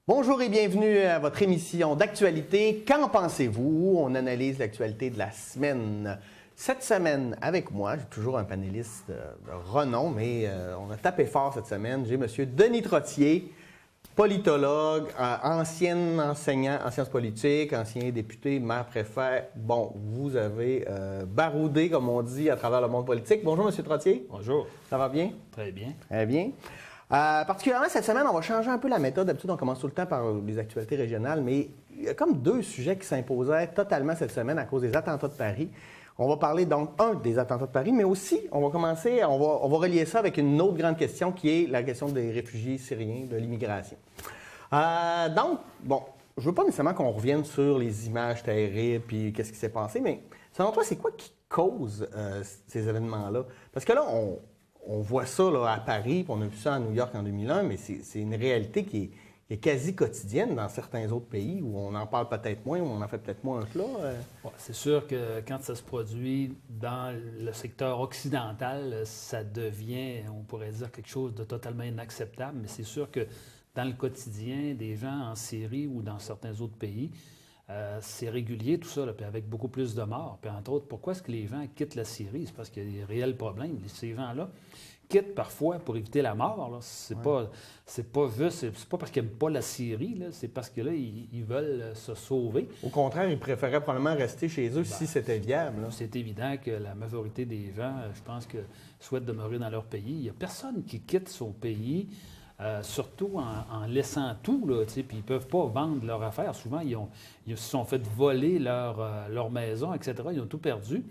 Bonjour et bienvenue à votre émission d'actualité. Qu'en pensez-vous? On analyse l'actualité de la semaine. Cette semaine, avec moi, j'ai toujours un panéliste de renom, mais on a tapé fort cette semaine. J'ai M. Denis Trottier, politologue, ancien enseignant en sciences politiques, ancien député, maire-préfet. Bon, vous avez baroudé, comme on dit, à travers le monde politique. Bonjour, M. Trottier. Bonjour. Ça va bien? Très bien. Très bien. Particulièrement cette semaine, on va changer un peu la méthode. D'habitude, on commence tout le temps par les actualités régionales, mais il y a comme deux sujets qui s'imposaient totalement cette semaine à cause des attentats de Paris. On va parler donc, des attentats de Paris, mais aussi, on va relier ça avec une autre grande question qui est la question des réfugiés syriens, de l'immigration. Donc, bon, je ne veux pas nécessairement qu'on revienne sur les images terribles puis qu'est-ce qui s'est passé, mais selon toi, c'est quoi qui cause ces événements-là? Parce que là, on voit ça là, à Paris, puis on a vu ça à New York en 2001, mais c'est une réalité qui est quasi quotidienne dans certains autres pays où on en parle peut-être moins, où on en fait peut-être moins que là. Ouais, c'est sûr que quand ça se produit dans le secteur occidental, ça devient, on pourrait dire, quelque chose de totalement inacceptable, mais c'est sûr que dans le quotidien des gens en Syrie ou dans certains autres pays, c'est régulier tout ça, là, puis avec beaucoup plus de morts. Puis entre autres, pourquoi est-ce que les gens quittent la Syrie? C'est parce qu'il y a des réels problèmes. Ces gens-là quittent parfois pour éviter la mort. Là. C'est pas juste, c'est pas parce qu'ils n'aiment pas la Syrie, là, c'est parce que là, ils veulent se sauver. Au contraire, ils préféraient probablement rester chez eux si c'était viable. Là. C'est évident que la majorité des gens, je pense, que souhaitent demeurer dans leur pays. Il n'y a personne qui quitte son pays. Surtout en laissant tout, là, puis ils ne peuvent pas vendre leur affaire. Souvent, ils se sont fait voler leur maison, etc. Ils ont tout perdu.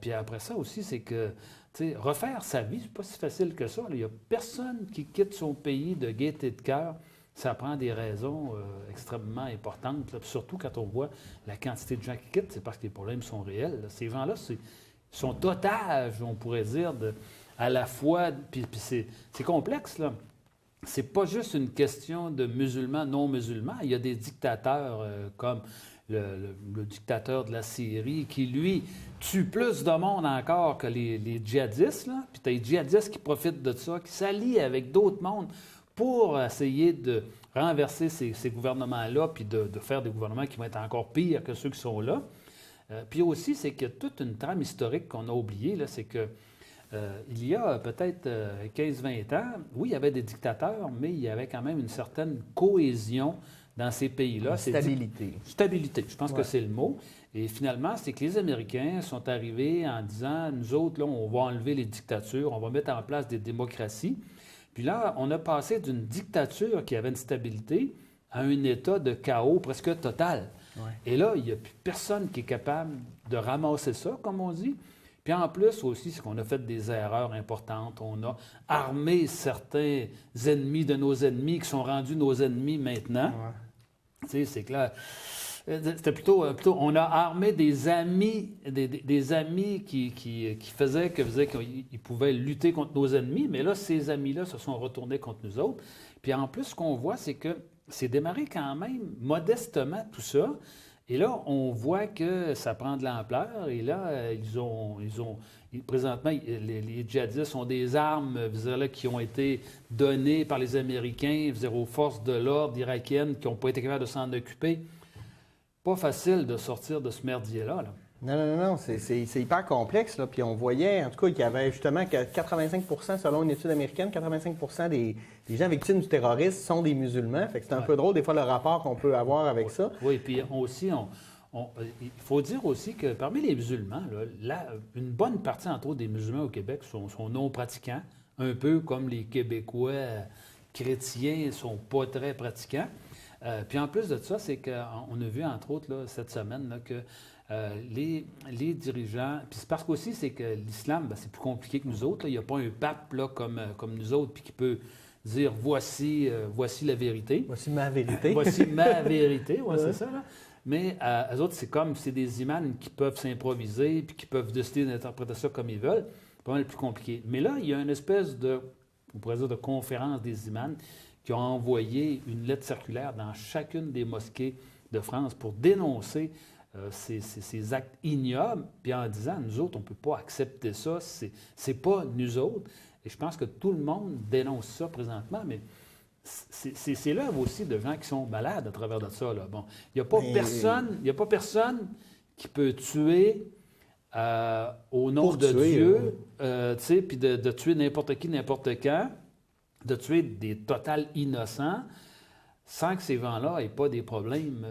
Puis après ça aussi, c'est que refaire sa vie, c'est pas si facile que ça. Il n'y a personne qui quitte son pays de gaieté de cœur. Ça prend des raisons extrêmement importantes. Là. Surtout quand on voit la quantité de gens qui quittent, c'est parce que les problèmes sont réels. Là. Ces gens-là sont otages, on pourrait dire, à la fois. Puis c'est complexe, là. C'est pas juste une question de musulmans, non-musulmans. Il y a des dictateurs comme le dictateur de la Syrie qui, lui, tue plus de monde encore que les djihadistes. Là. Puis tu as les djihadistes qui profitent de ça, qui s'allient avec d'autres mondes pour essayer de renverser ces gouvernements-là puis de faire des gouvernements qui vont être encore pires que ceux qui sont là. Puis aussi, c'est qu'il y a toute une trame historique qu'on a oubliée, là, c'est que il y a peut-être 15-20 ans, oui, il y avait des dictateurs, mais il y avait quand même une certaine cohésion dans ces pays-là. Stabilité. Stabilité, je pense que c'est le mot. Et finalement, c'est que les Américains sont arrivés en disant, nous autres, là, on va enlever les dictatures, on va mettre en place des démocraties. Puis là, on a passé d'une dictature qui avait une stabilité à un état de chaos presque total. Ouais. Et là, il n'y a plus personne qui est capable de ramasser ça, comme on dit. Puis en plus aussi, c'est qu'on a fait des erreurs importantes. On a armé certains ennemis de nos ennemis qui sont rendus nos ennemis maintenant. Ouais. Tu sais, c'est clair. C'était plutôt, on a armé des amis, des amis qui faisaient qu'ils pouvaient lutter contre nos ennemis, mais là, ces amis-là se sont retournés contre nous autres. Puis en plus, ce qu'on voit, c'est que c'est démarré quand même modestement tout ça. Et là, on voit que ça prend de l'ampleur. Et là, présentement, les djihadistes ont des armes là, qui ont été données par les Américains aux forces de l'ordre irakiennes qui n'ont pas été capables de s'en occuper. Pas facile de sortir de ce merdier-là. Là. Non, c'est hyper complexe. Là. Puis on voyait, en tout cas, qu'il y avait justement que 85 selon une étude américaine, 85 des gens victimes du terrorisme sont des musulmans. Fait que c'est un peu drôle, des fois, le rapport qu'on peut avoir avec ça. Oui, puis il faut dire aussi que parmi les musulmans, là, une bonne partie, entre autres, des musulmans au Québec sont non-pratiquants, un peu comme les Québécois chrétiens ne sont pas très pratiquants. Puis en plus de ça, c'est qu'on a vu, entre autres, là, cette semaine, là, que les dirigeants... Puis c'est parce qu'aussi, c'est que l'islam, c'est plus compliqué que nous autres. Là. Il n'y a pas un pape là, comme nous autres puis qui peut dire « voici la vérité ». Voici ma vérité. Voici ma vérité, ouais, c'est ça. Là. Mais eux autres, c'est des imams qui peuvent s'improviser puis qui peuvent décider d'interpréter ça comme ils veulent. C'est pas mal plus compliqué. Mais là, il y a une espèce on pourrait dire, de conférence des imams qui ont envoyé une lettre circulaire dans chacune des mosquées de France pour dénoncer ces actes ignobles, puis en disant, nous autres, on ne peut pas accepter ça, c'est pas nous autres. Et je pense que tout le monde dénonce ça présentement, mais c'est l'œuvre aussi de gens qui sont malades à travers de ça. Là. Bon, il n'y a pas personne qui peut tuer au nom Pour de tuer, Dieu, tu sais, puis de tuer n'importe qui, n'importe quand, de tuer des totals innocents, sans que ces gens-là n'aient pas des problèmes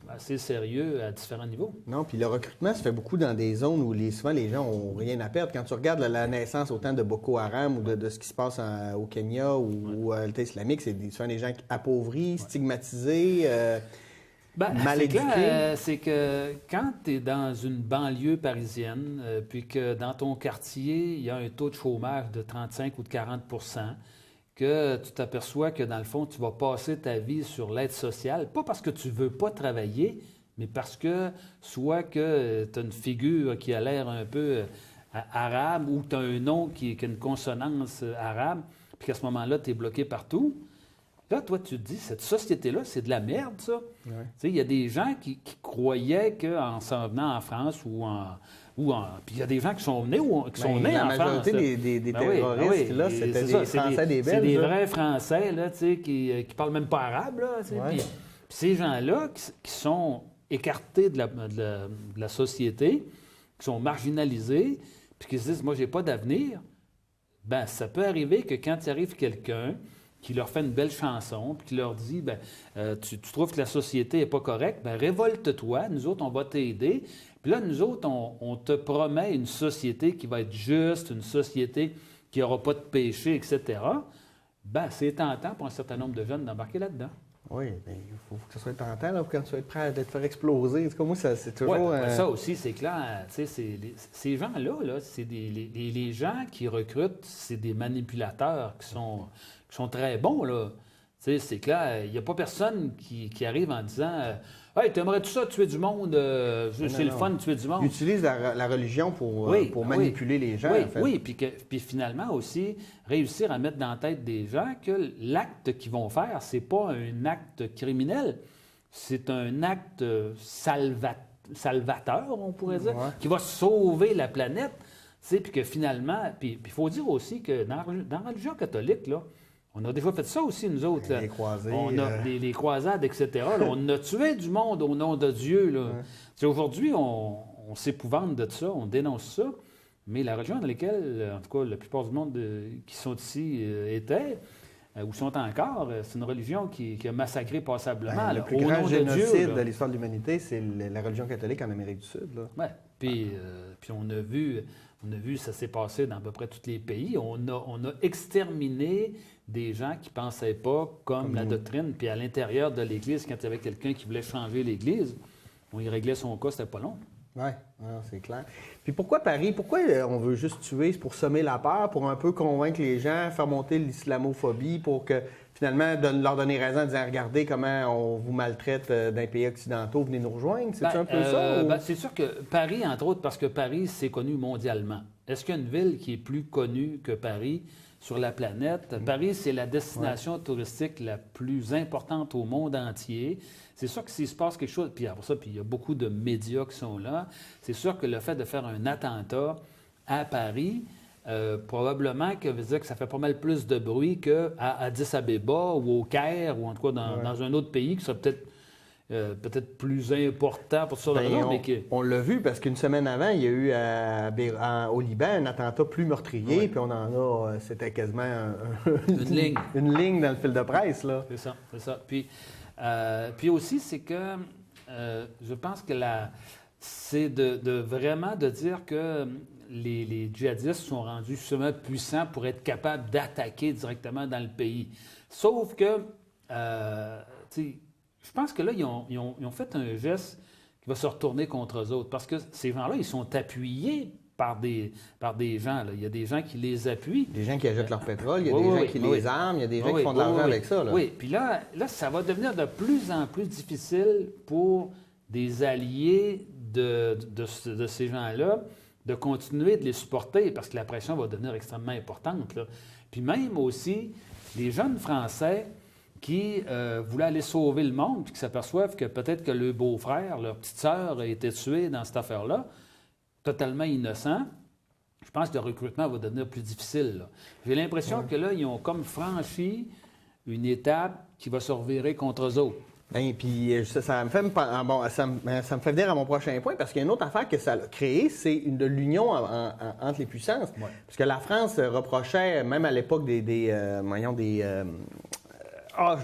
assez sérieux à différents niveaux. Non, puis le recrutement se fait beaucoup dans des zones où souvent les gens n'ont rien à perdre. Quand tu regardes la naissance autant de Boko Haram ou de ce qui se passe au Kenya ou à l'État islamique, c'est souvent des gens appauvris, stigmatisés, mal éduqués. C'est que quand tu es dans une banlieue parisienne, puis que dans ton quartier, il y a un taux de chômage de 35 ou de 40 que tu t'aperçois que, dans le fond, tu vas passer ta vie sur l'aide sociale, pas parce que tu ne veux pas travailler, mais parce que soit que tu as une figure qui a l'air un peu arabe ou tu as un nom qui a une consonance arabe, puis qu'à ce moment-là, tu es bloqué partout. Là, toi, tu te dis, cette société-là, c'est de la merde, ça. Ouais. Tu sais, il y a des gens qui croyaient qu'en s'en venant en France puis il y a des gens qui sont nés, en France. La majorité des terroristes, là, c'était des Français, des Belges. C'est des vrais Français, là, tu sais, qui ne parlent même pas arabe, là. Puis ces gens-là qui sont écartés de la société, qui sont marginalisés, puis qui se disent, moi, j'ai pas d'avenir, bien, ça peut arriver que quand il arrive quelqu'un qui leur fait une belle chanson, puis qui leur dit, bien, tu trouves que la société n'est pas correcte, bien, révolte-toi, nous autres, on va t'aider. Puis là, nous autres, on te promet une société qui va être juste, une société qui n'aura pas de péché, etc. Bien, c'est tentant pour un certain nombre de jeunes d'embarquer là-dedans. Oui, bien, il faut que ce soit tentant, là, quand tu vas être prêt à te faire exploser. C'est comme moi, c'est toujours... Oui, ça aussi, c'est clair. Tu sais, ces gens-là, c'est les gens qui recrutent, c'est des manipulateurs qui sont très bons, là. Tu sais, c'est clair, il n'y a pas personne qui arrive en disant hey, t'aimerais-tu ça, tuer du monde? C'est le fun de tuer du monde. Ils utilisent la religion pour manipuler les gens, en fait. Oui, puis finalement aussi, réussir à mettre dans la tête des gens que l'acte qu'ils vont faire, c'est pas un acte criminel, c'est un acte salvateur, on pourrait dire, qui va sauver la planète. Puis que finalement, puis il faut dire aussi que dans la religion catholique, là, on a déjà fait ça aussi, nous autres. Là. Les croisés. On a les croisades, etc. Là, on a tué du monde au nom de Dieu. Là. Aujourd'hui, on s'épouvante de ça, on dénonce ça, mais la religion dans laquelle, en tout cas, la plupart du monde qui sont ici étaient, ou sont encore, c'est une religion qui a massacré passablement. Le plus grand génocide de l'histoire de l'humanité, c'est la religion catholique en Amérique du Sud. Oui, puis on a vu, ça s'est passé dans à peu près tous les pays. On a exterminé des gens qui ne pensaient pas comme la doctrine. Puis à l'intérieur de l'Église, quand il y avait quelqu'un qui voulait changer l'Église, on y réglait son cas, c'était pas long. Oui, c'est clair. Puis pourquoi Paris? Pourquoi on veut juste tuer? C'est pour semer la peur, pour un peu convaincre les gens, faire monter l'islamophobie, pour que finalement leur donner raison en disant regardez comment on vous maltraite d'un pays occidentaux, venez nous rejoindre. C'est un peu ça? Ou... c'est sûr que Paris, entre autres, parce que Paris, c'est connu mondialement. Est-ce qu'il y a une ville qui est plus connue que Paris sur la planète? Paris, c'est la destination touristique la plus importante au monde entier. C'est sûr que s'il se passe quelque chose, puis après ça, puis il y a beaucoup de médias qui sont là, c'est sûr que le fait de faire un attentat à Paris, probablement que veut dire que ça fait pas mal plus de bruit qu'à Addis Abeba ou au Caire, ou en tout cas dans un autre pays qui serait peut-être plus important pour ça. On l'a vu parce qu'une semaine avant, il y a eu au Liban un attentat plus meurtrier, puis on en a, c'était quasiment une ligne dans le fil de presse. Là. C'est ça. Puis aussi, c'est que je pense que c'est de vraiment de dire que les djihadistes sont rendus suffisamment puissants pour être capables d'attaquer directement dans le pays. Sauf que, je pense que là, ils ont fait un geste qui va se retourner contre eux autres. Parce que ces gens-là, ils sont appuyés par des gens. Là. Il y a des gens qui les appuient. Des gens qui achètent leur pétrole, il y a des gens qui les arment, il y a des gens qui font de l'argent avec ça. Là. Oui, puis là, ça va devenir de plus en plus difficile pour des alliés de ces gens-là de continuer de les supporter parce que la pression va devenir extrêmement importante. Là. Puis même aussi, les jeunes Français qui voulaient aller sauver le monde puis qui s'aperçoivent que peut-être que le beau-frère, leur petite sœur a été tuée dans cette affaire-là, totalement innocent, je pense que le recrutement va devenir plus difficile. Là. J'ai l'impression que là, ils ont comme franchi une étape qui va se revirer contre eux autres. Bien, puis ça me fait ça me fait venir à mon prochain point, parce qu'il y a une autre affaire que ça a créé, c'est de l'union entre les puissances. Ouais. Parce que la France reprochait, même à l'époque j'ai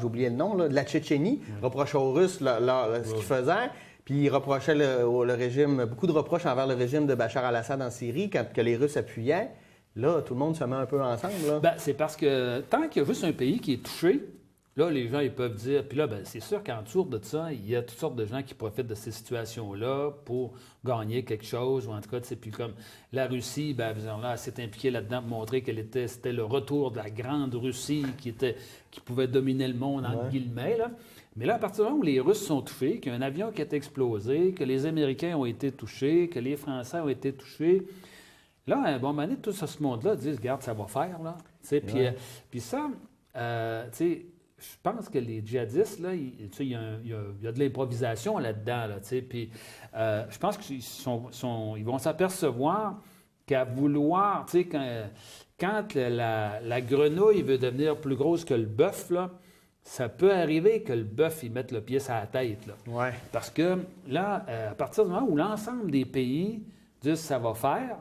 oublié le nom, là, de la Tchétchénie, reprochait aux Russes ce qu'ils faisaient. Puis ils reprochaient le régime, beaucoup de reproches envers le régime de Bachar al-Assad en Syrie, que les Russes appuyaient. Là, tout le monde se met un peu ensemble. Là. Bien, c'est parce que tant qu'il y a juste un pays qui est touché, là, les gens, ils peuvent dire... Puis là, bien, c'est sûr qu'entour de ça, il y a toutes sortes de gens qui profitent de ces situations-là pour gagner quelque chose, ou en tout cas, tu sais, puis comme la Russie, bien, là, elle s'est impliquée là-dedans pour montrer c'était le retour de la grande Russie qui pouvait dominer le monde, entre guillemets, là. Mais là, à partir du moment où les Russes sont touchés, qu'il y a un avion qui est explosé, que les Américains ont été touchés, que les Français ont été touchés, là, à un bon moment donné, tout ce monde-là dit, regarde, ça va faire, là. Puis ça, tu sais, je pense que les djihadistes, là, il y a de l'improvisation là-dedans, là, tu sais. Puis je pense qu'ils vont s'apercevoir qu'à vouloir, tu sais, quand la grenouille veut devenir plus grosse que le bœuf, là, ça peut arriver que le bœuf, il mette le pied sur la tête. Là. Ouais. Parce que là, à partir du moment où l'ensemble des pays disent ça va faire,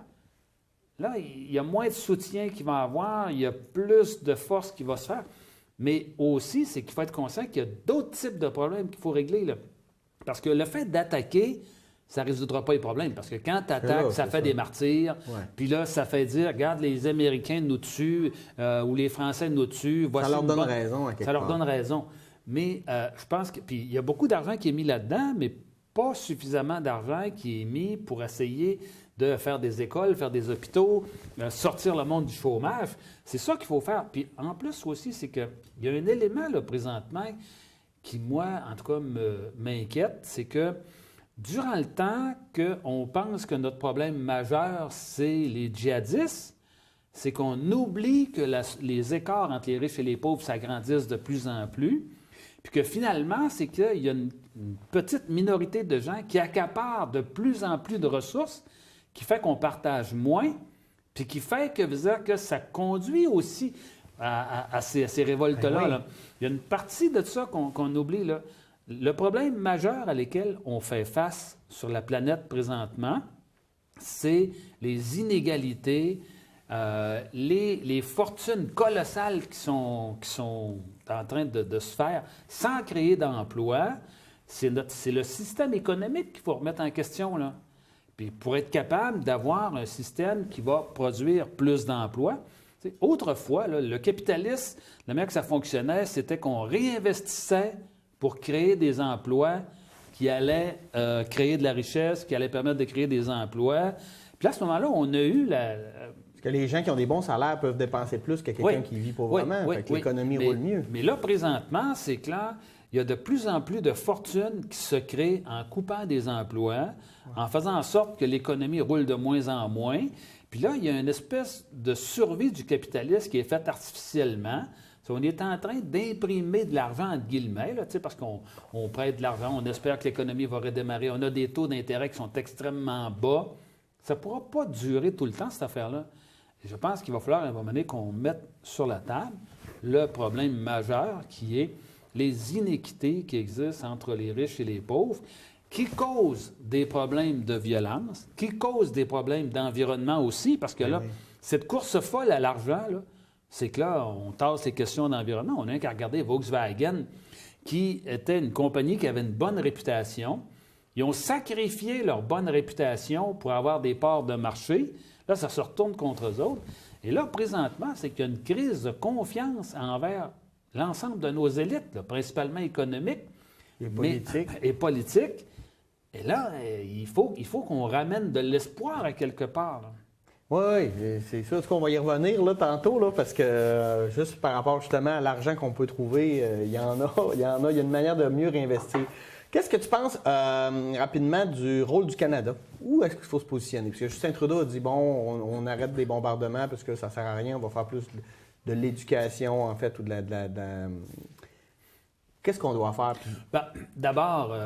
là, il y a moins de soutien qu'il va avoir, il y a plus de force qui va se faire. Mais aussi, c'est qu'il faut être conscient qu'il y a d'autres types de problèmes qu'il faut régler. Là. Parce que le fait d'attaquer, ça ne résoudra pas les problèmes. Parce que quand tu attaques, ça fait des martyrs. Ouais. Puis là, ça fait dire, regarde, les Américains nous tuent ou les Français nous tuent. Ça leur donne raison, à quelque Ça leur donne raison. Mais je pense que... Puis il y a beaucoup d'argent qui est mis là-dedans, mais pas suffisamment d'argent qui est mis pour essayer de faire des écoles, faire des hôpitaux, sortir le monde du chômage. C'est ça qu'il faut faire. Puis en plus aussi, c'est qu'il y a un élément, là, présentement, qui, moi, en tout cas, m'inquiète, c'est que durant le temps qu'on pense que notre problème majeur, c'est les djihadistes, c'est qu'on oublie que les écarts entre les riches et les pauvres s'agrandissent de plus en plus, puis que finalement, c'est qu'il y a une petite minorité de gens qui accaparent de plus en plus de ressources, qui fait qu'on partage moins, puis qui fait que ça conduit aussi à ces révoltes-là. Ben oui. Là. Il y a une partie de ça qu'on oublie, là. Le problème majeur à lequel on fait face sur la planète présentement, c'est les inégalités, les fortunes colossales qui sont en train de se faire sans créer d'emplois. C'est le système économique qu'il faut remettre en question, là. Puis pour être capable d'avoir un système qui va produire plus d'emplois. Autrefois, là, le capitalisme, la manière que ça fonctionnait, c'était qu'on réinvestissait pour créer des emplois qui allaient créer de la richesse, qui allaient permettre de créer des emplois. Puis là, à ce moment-là, on a eu Parce que les gens qui ont des bons salaires peuvent dépenser plus que quelqu'un qui vit pauvrement. Fait que l'économie roule mieux. Mais là, présentement, c'est que là, il y a de plus en plus de fortunes qui se créent en coupant des emplois, en faisant en sorte que l'économie roule de moins en moins. Puis là, il y a une espèce de survie du capitalisme qui est faite artificiellement. On est en train d'imprimer de l'argent, entre guillemets, là, parce qu'on prête de l'argent, on espère que l'économie va redémarrer. On a des taux d'intérêt qui sont extrêmement bas. Ça ne pourra pas durer tout le temps, cette affaire-là. Et je pense qu'il va falloir, à un moment donné, qu'on mette sur la table le problème majeur qui est les inéquités qui existent entre les riches et les pauvres, qui causent des problèmes de violence, qui causent des problèmes d'environnement aussi, parce que là, cette course folle à l'argent, là, c'est que là, on tasse les questions d'environnement. On a qu'à regarder Volkswagen, qui était une compagnie qui avait une bonne réputation. Ils ont sacrifié leur bonne réputation pour avoir des parts de marché. Là, ça se retourne contre eux autres. Et là, présentement, c'est qu'il y a une crise de confiance envers l'ensemble de nos élites, là, principalement économiques et politiques. Et là, il faut qu'on ramène de l'espoir à quelque part, là. Oui, c'est sûr qu'on va y revenir là, tantôt, là, parce que juste par rapport justement à l'argent qu'on peut trouver, il y a une manière de mieux réinvestir. Qu'est-ce que tu penses rapidement du rôle du Canada? Où est-ce qu'il faut se positionner? Parce que Justin Trudeau a dit, bon, on arrête des bombardements parce que ça ne sert à rien, on va faire plus de l'éducation, en fait, ou de la Qu'est-ce qu'on doit faire? Bien, d'abord,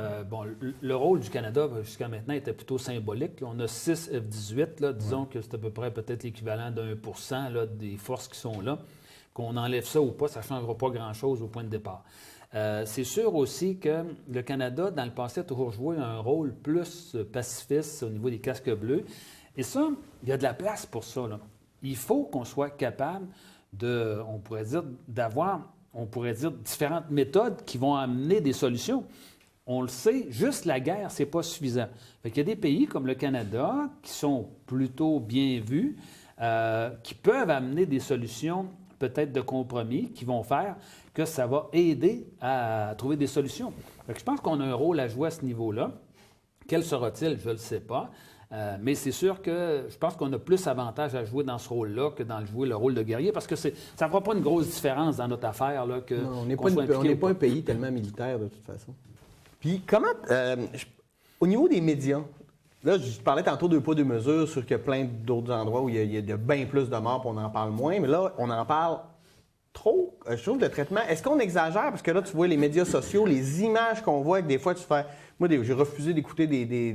le rôle du Canada, jusqu'à maintenant, était plutôt symbolique. Là, on a 6 F-18. Là, disons que c'est à peu près peut-être l'équivalent de 1 % là, des forces qui sont là. qu'on enlève ça ou pas, ça ne changera pas grand-chose au point de départ. C'est sûr aussi que le Canada, dans le passé, a toujours joué un rôle plus pacifiste au niveau des casques bleus. Et ça, il y a de la place pour ça, là. Il faut qu'on soit capable on pourrait dire, différentes méthodes qui vont amener des solutions. On le sait, juste la guerre, c'est pas suffisant. Fait qu'il y a des pays comme le Canada qui sont plutôt bien vus, qui peuvent amener des solutions peut-être de compromis, qui vont faire que ça va aider à trouver des solutions. Fait que je pense qu'on a un rôle à jouer à ce niveau-là. Quel sera-t-il? Je ne le sais pas. Mais c'est sûr que je pense qu'on a plus avantage à jouer dans ce rôle-là que dans jouer le rôle de guerrier, parce que ça ne fera pas une grosse différence dans notre affaire. Là, que non, on n'est pas un pays tellement militaire, de toute façon. Puis comment, au niveau des médias, là, je parlais tantôt deux poids, deux mesures sur qu'il y a plein d'autres endroits où il y a bien plus de morts, puis on en parle moins, mais là, on en parle trop, je trouve, le traitement. Est-ce qu'on exagère? Parce que là, tu vois les médias sociaux, les images qu'on voit, que des fois, tu fais... Moi, j'ai refusé d'écouter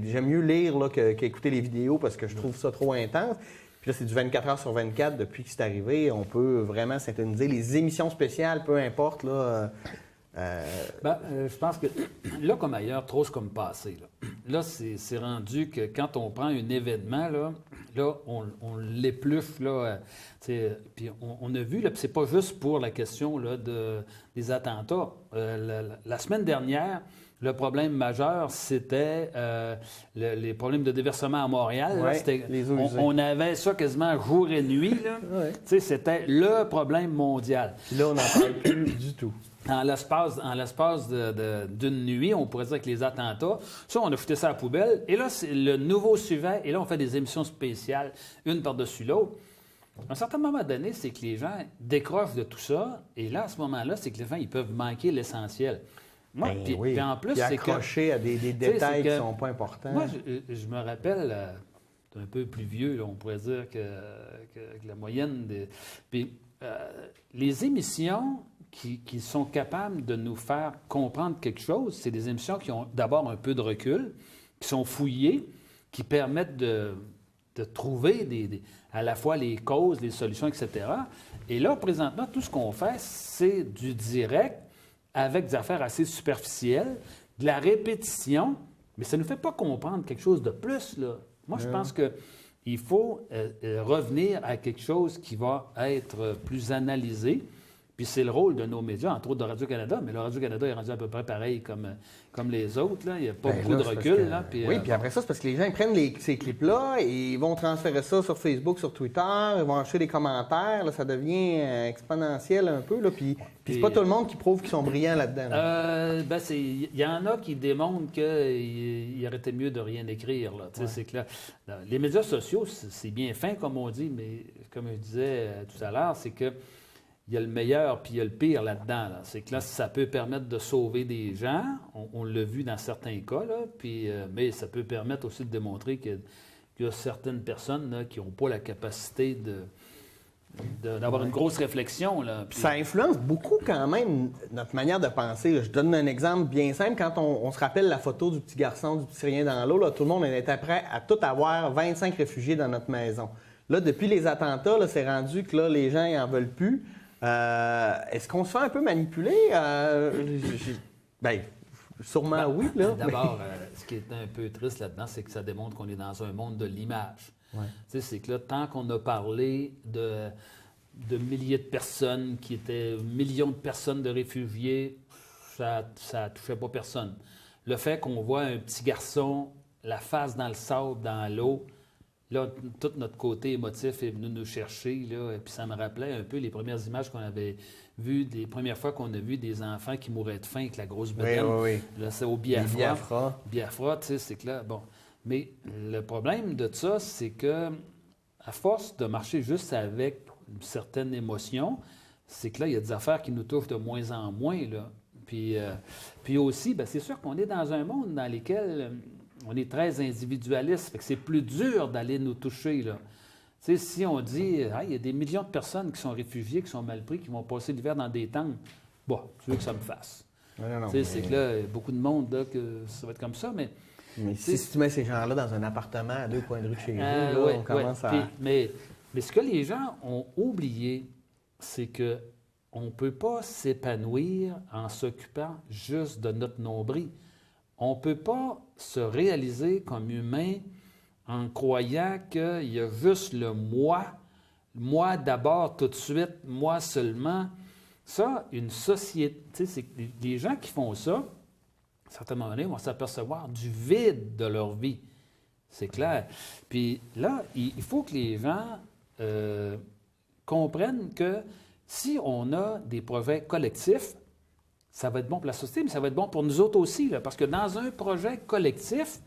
j'aime mieux lire là, qu'écouter les vidéos parce que je trouve ça trop intense. Puis là, c'est du 24 heures sur 24 depuis que c'est arrivé. On peut vraiment synthétiser les émissions spéciales, peu importe, là... je pense que là, comme ailleurs, trop c'est comme passé. Là, c'est rendu que quand on prend un événement, là on l'épluche. Puis on a vu, là, puis c'est pas juste pour la question là, des attentats. La semaine dernière, le problème majeur, c'était les problèmes de déversement à Montréal. Ouais, là, on avait ça quasiment jour et nuit. Là. Ouais. C'était le problème mondial. Puis là, on n'en parle plus du tout. En l'espace d'une nuit, on pourrait dire que les attentats, ça, on a foutu ça à la poubelle. Et là, c'est le nouveau sujet. Et là, on fait des émissions spéciales, une par-dessus l'autre. À un certain moment donné, c'est que les gens décrochent de tout ça. Et là, à ce moment-là, c'est que les gens, ils peuvent manquer l'essentiel. Moi, puis en plus, c'est que... accrocher à des détails qui ne sont pas importants. Moi, je me rappelle, un peu plus vieux, là, on pourrait dire que la moyenne. Puis les émissions... Qui sont capables de nous faire comprendre quelque chose, c'est des émissions qui ont d'abord un peu de recul, qui sont fouillées, qui permettent de trouver à la fois les causes, les solutions, etc. Et là, présentement, tout ce qu'on fait, c'est du direct avec des affaires assez superficielles, de la répétition, mais ça ne nous fait pas comprendre quelque chose de plus, là. Moi, je pense qu'il faut revenir à quelque chose qui va être plus analysé. Puis c'est le rôle de nos médias, entre autres de Radio-Canada, mais le Radio-Canada est rendu à peu près pareil comme les autres. Là. Il n'y a pas beaucoup de recul. Là, puis, puis après ça, c'est parce que les gens ils prennent ces clips-là et ils vont transférer ça sur Facebook, sur Twitter, ils vont acheter des commentaires. Là, ça devient exponentiel un peu. Là, puis c'est pas tout le monde qui prouve qu'ils sont brillants là-dedans. Là. Il y en a qui démontrent qu'il aurait été mieux de rien écrire. Là. Ouais. C'est que là, les médias sociaux, c'est bien fin, comme on dit, mais comme je disais tout à l'heure, c'est que il y a le meilleur puis il y a le pire là-dedans. Là. C'est que là, ça peut permettre de sauver des gens. On l'a vu dans certains cas, là, puis, mais ça peut permettre aussi de démontrer qu'il y a certaines personnes là, qui n'ont pas la capacité d'avoir une grosse réflexion. Là, puis... Ça influence beaucoup quand même notre manière de penser. Là. Je donne un exemple bien simple. Quand on se rappelle la photo du petit garçon, du petit Syrien dans l'eau, là, tout le monde était prêt à tout avoir 25 réfugiés dans notre maison. Là, depuis les attentats, là, c'est rendu que là, les gens n'en veulent plus. Est-ce qu'on se fait un peu manipuler? Sûrement oui. Là, d'abord, ce qui est un peu triste là-dedans, c'est que ça démontre qu'on est dans un monde de l'image. Ouais. C'est que là, tant qu'on a parlé de milliers de personnes qui étaient millions de personnes de réfugiés, ça ne touchait pas personne. Le fait qu'on voit un petit garçon, la face dans le sable, dans l'eau, là, tout notre côté émotif est venu nous chercher, là, et puis ça me rappelait un peu les premières images qu'on avait vues, les premières fois qu'on a vu des enfants qui mouraient de faim avec la grosse bedaine. Oui. Là, c'est au Biafra. Biafra, tu sais, c'est que là, bon. Mais le problème de ça, c'est que à force de marcher juste avec une certaine émotion, c'est que là, il y a des affaires qui nous touchent de moins en moins, là. Puis aussi, bien, c'est sûr qu'on est dans un monde dans lequel... on est très individualiste, fait que c'est plus dur d'aller nous toucher, là. Tu sais, si on dit, il y a des millions de personnes qui sont réfugiées, qui sont mal pris, qui vont passer l'hiver dans des tentes, bon, tu veux que ça me fasse. Non, c'est que là, il y a beaucoup de monde, là, que ça va être comme ça, mais... Mais si tu mets ces gens-là dans un appartement à 2 coins de rue de chez eux, on commence à... Mais ce que les gens ont oublié, c'est que on ne peut pas s'épanouir en s'occupant juste de notre nombril. On ne peut pas se réaliser comme humain en croyant qu'il y a juste le moi d'abord, tout de suite, moi seulement. Ça, une société, c'est que les gens qui font ça, à un certain moment donné, vont s'apercevoir du vide de leur vie. C'est clair. Puis là, il faut que les gens comprennent que si on a des projets collectifs, ça va être bon pour la société, mais ça va être bon pour nous autres aussi. Là, parce que dans un projet collectif,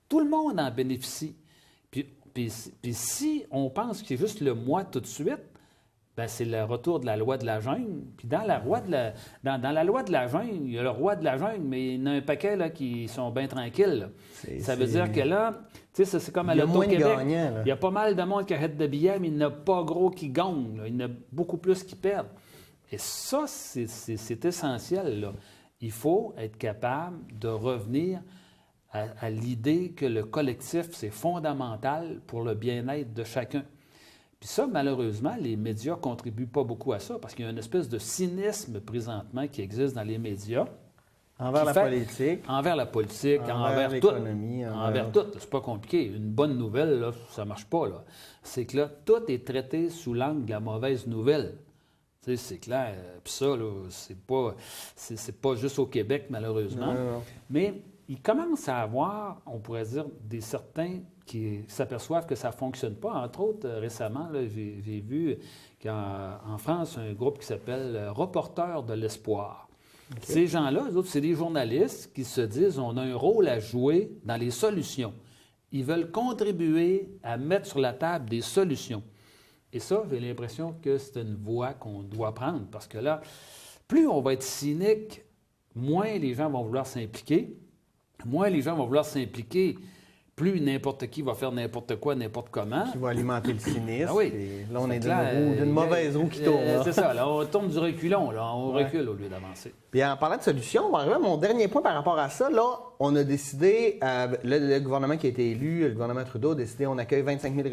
tout le monde en bénéficie. Puis si on pense que c'est juste le moi tout de suite, bien, c'est le retour de la loi de la jungle. Puis dans la loi de la jungle, il y a le roi de la jungle, mais il y en a un paquet là, qui sont bien tranquilles. Ça veut dire que là, tu sais, c'est comme à l'Auto-Québec. Il y a pas mal de monde qui arrête de billets, mais il n'y en a pas gros qui gagnent. Il y en a beaucoup plus qui perdent. Et ça, c'est essentiel. Là. Il faut être capable de revenir à l'idée que le collectif, c'est fondamental pour le bien-être de chacun. Puis ça, malheureusement, les médias ne contribuent pas beaucoup à ça parce qu'il y a une espèce de cynisme présentement qui existe dans les médias. Envers la politique. Envers la politique, envers l'économie. Envers tout. C'est pas compliqué. Une bonne nouvelle, là, ça ne marche pas. Là. C'est que là, tout est traité sous l'angle de la mauvaise nouvelle. Tu sais, c'est clair. Puis ça, là, c'est pas juste au Québec, malheureusement. Non. Mais il commence à avoir, on pourrait dire, certains qui s'aperçoivent que ça ne fonctionne pas. Entre autres, récemment, là, j'ai vu qu'en France, un groupe qui s'appelle Reporters de l'espoir. Okay. Ces gens-là, eux autres, c'est des journalistes qui se disent on a un rôle à jouer dans les solutions. Ils veulent contribuer à mettre sur la table des solutions. Et ça, j'ai l'impression que c'est une voie qu'on doit prendre parce que là, plus on va être cynique, moins les gens vont vouloir s'impliquer. Moins les gens vont vouloir s'impliquer, plus n'importe qui va faire n'importe quoi, n'importe comment. Qui va alimenter le cynisme. Ah oui. Là, on est d'une mauvaise roue qui tourne. C'est ça, là, on tourne du reculon, là, on recule au lieu d'avancer. Puis en parlant de solutions, on va arriver à mon dernier point par rapport à ça. Là, on a décidé, le gouvernement qui a été élu, le gouvernement Trudeau a décidé, on accueille 25 000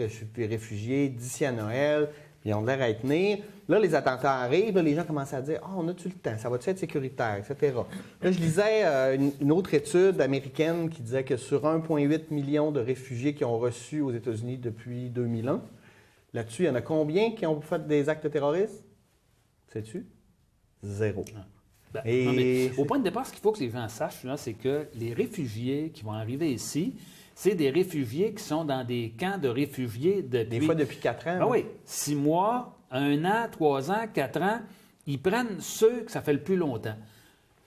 réfugiés d'ici à Noël. Ils ont l'air à y tenir. Là, les attentats arrivent. Là, les gens commencent à dire « Ah, on a-tu le temps? Ça va-tu être sécuritaire? » etc. Là, je lisais une autre étude américaine qui disait que sur 1,8 million de réfugiés qui ont reçu aux États-Unis depuis 2001, là-dessus, il y en a combien qui ont fait des actes terroristes? Sais-tu? 0. Non, mais au point de départ, ce qu'il faut que les gens sachent, là, c'est que les réfugiés qui vont arriver ici, c'est des réfugiés qui sont dans des camps de réfugiés depuis... Des fois depuis 4 ans. Ben oui, 6 mois, 1 an, 3 ans, 4 ans, ils prennent ceux que ça fait le plus longtemps.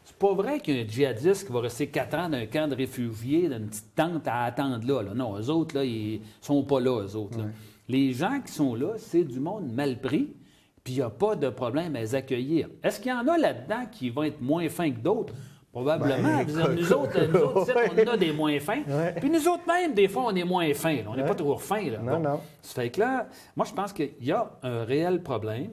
C'est pas vrai qu'il y a un djihadiste qui va rester 4 ans dans un camp de réfugiés, dans une petite tente à attendre là. Non, eux autres, là, ils sont pas là, eux autres. Là. Les gens qui sont là, c'est du monde mal pris, puis il n'y a pas de problème à les accueillir. Est-ce qu'il y en a là-dedans qui vont être moins fins que d'autres? Probablement. Nous autres, on a des moins fins. Ouais. Puis nous autres même, des fois, on est moins fins. Là. On n'est pas toujours fins. Là. Non. Ça fait que là, moi, je pense qu'il y a un réel problème.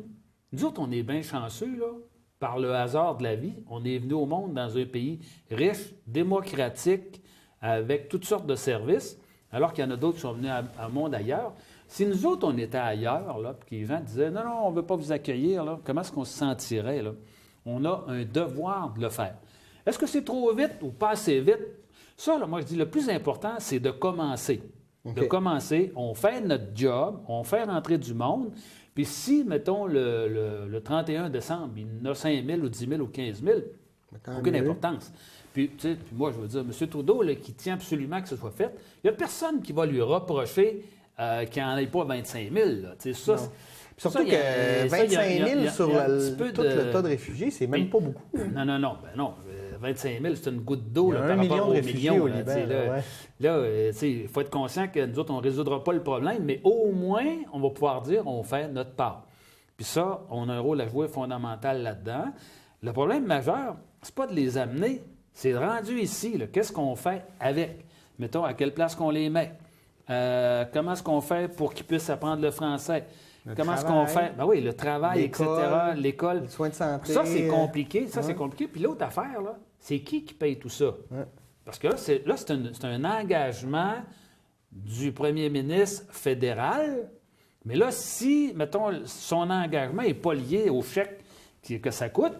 Nous autres, on est bien chanceux, là, par le hasard de la vie. On est venu au monde dans un pays riche, démocratique, avec toutes sortes de services, alors qu'il y en a d'autres qui sont venus à monde ailleurs. Si nous autres, on était ailleurs, là, puis que les gens disaient « Non, on ne veut pas vous accueillir », là, comment est-ce qu'on se sentirait? Là? On a un devoir de le faire. Est-ce que c'est trop vite ou pas assez vite? Ça, là, moi, je dis, le plus important, c'est de commencer. Okay. De commencer, on fait notre job, on fait rentrer du monde, puis si, mettons, le 31 décembre, il y en a 5 000 ou 10 000 ou 15 000, aucune importance. Puis, tu sais, moi, je veux dire, M. Trudeau, là, qui tient absolument que ce soit fait, il n'y a personne qui va lui reprocher qu'il n'en ait pas 25 000. Là. Tu sais, ça, surtout que 25 000 sur tout le tas de réfugiés, c'est même pas beaucoup. Non. 25 000, c'est une goutte d'eau par rapport aux millions. Il faut être conscient que nous autres, on ne résoudra pas le problème, mais au moins, on va pouvoir dire on fait notre part. Puis ça, on a un rôle à jouer fondamental là-dedans. Le problème majeur, c'est pas de les amener, c'est rendu ici. Qu'est-ce qu'on fait avec? Mettons, à quelle place qu'on les met? Comment est-ce qu'on fait pour qu'ils puissent apprendre le français? Comment est-ce qu'on fait? Ben oui, le travail, etc., l'école. Les soins de santé. Ça, c'est compliqué. C'est compliqué. Puis l'autre affaire, là, c'est qui paye tout ça? Ouais. Parce que là, c'est un engagement du premier ministre fédéral Mais là, si, mettons, son engagement n'est pas lié au chèque que ça coûte,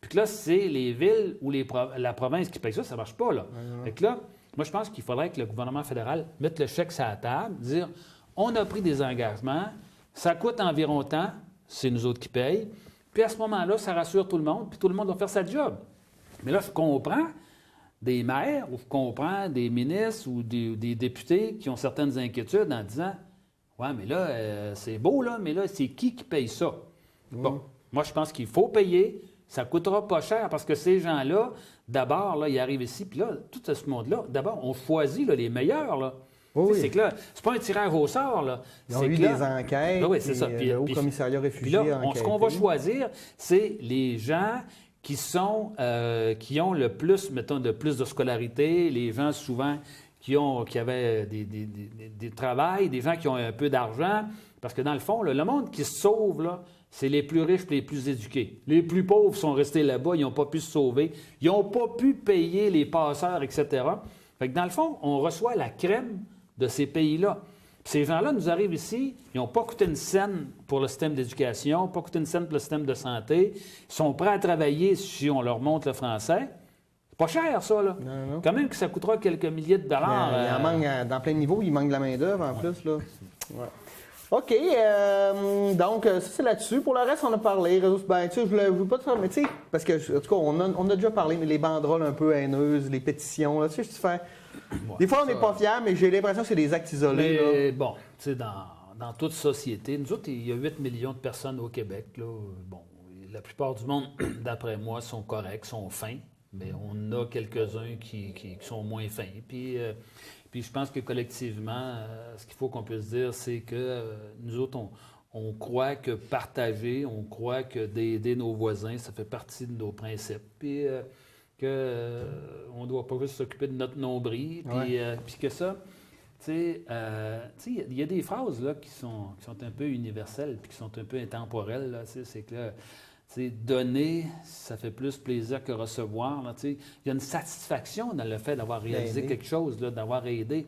puis que là, c'est les villes ou la province qui paye ça, ça ne marche pas, là. Fait que là, moi, je pense qu'il faudrait que le gouvernement fédéral mette le chèque sur la table, dire, on a pris des engagements, ça coûte environ tant, c'est nous autres qui payent, puis à ce moment-là, ça rassure tout le monde, puis tout le monde va faire sa job. Mais là, je comprends des maires, ou je comprends des ministres ou des députés qui ont certaines inquiétudes en disant, ouais, mais là, c'est beau, là, mais là, c'est qui paye ça? Bon, moi, je pense qu'il faut payer. Ça ne coûtera pas cher parce que ces gens-là, d'abord, là, ils arrivent ici, puis là, tout ce monde-là, d'abord, on choisit là, les meilleurs. Là. Oui. C'est que là, c'est pas un tirage au sort. Là. Ils ont eu des enquêtes, oui, c'est ça. Le Haut-Commissariat réfugié puis là, ce qu'on va choisir, c'est les gens qui ont le plus, mettons, de plus de scolarité, les gens souvent qui avaient des travails, des gens qui ont un peu d'argent. Parce que dans le fond, là, le monde qui se sauve, là, c'est les plus riches et les plus éduqués. Les plus pauvres sont restés là-bas, ils n'ont pas pu se sauver, ils n'ont pas pu payer les passeurs, etc. Fait que dans le fond, on reçoit la crème de ces pays-là. Puis ces gens-là nous arrivent ici, ils n'ont pas coûté une scène pour le système d'éducation, pas coûté une scène pour le système de santé. Ils sont prêts à travailler si on leur montre le français. C'est pas cher, ça, là. Non. Quand même que ça coûtera quelques milliers de dollars. Il en manque dans plein de niveaux, il manque de la main-d'œuvre en plus, là. Ouais. OK. Donc, ça, c'est là-dessus. Pour le reste, on a parlé. Ben, tu sais, je veux pas te faire, mais tu sais, parce que, en tout cas, on a déjà parlé, mais les banderoles un peu haineuses, les pétitions, là, tu sais, je te fais. Des fois, on n'est pas fiers, mais j'ai l'impression que c'est des actes isolés. Mais là. bon, tu sais, dans toute société, nous autres, il y a 8 millions de personnes au Québec, là. Bon, la plupart du monde, d'après moi, sont corrects, sont fins, mais on a quelques-uns qui sont moins fins. Puis je pense que collectivement, ce qu'il faut qu'on puisse dire, c'est que nous autres, on croit que partager, on croit que d'aider nos voisins, ça fait partie de nos principes. Puis qu'on ne doit pas juste s'occuper de notre nombril. Puis que ça, tu sais, il y a des phrases là, qui sont un peu universelles puis qui sont un peu intemporelles. Là, c'est que là, donner, ça fait plus plaisir que recevoir. Il y a une satisfaction dans le fait d'avoir réalisé quelque chose, là, d'avoir aidé.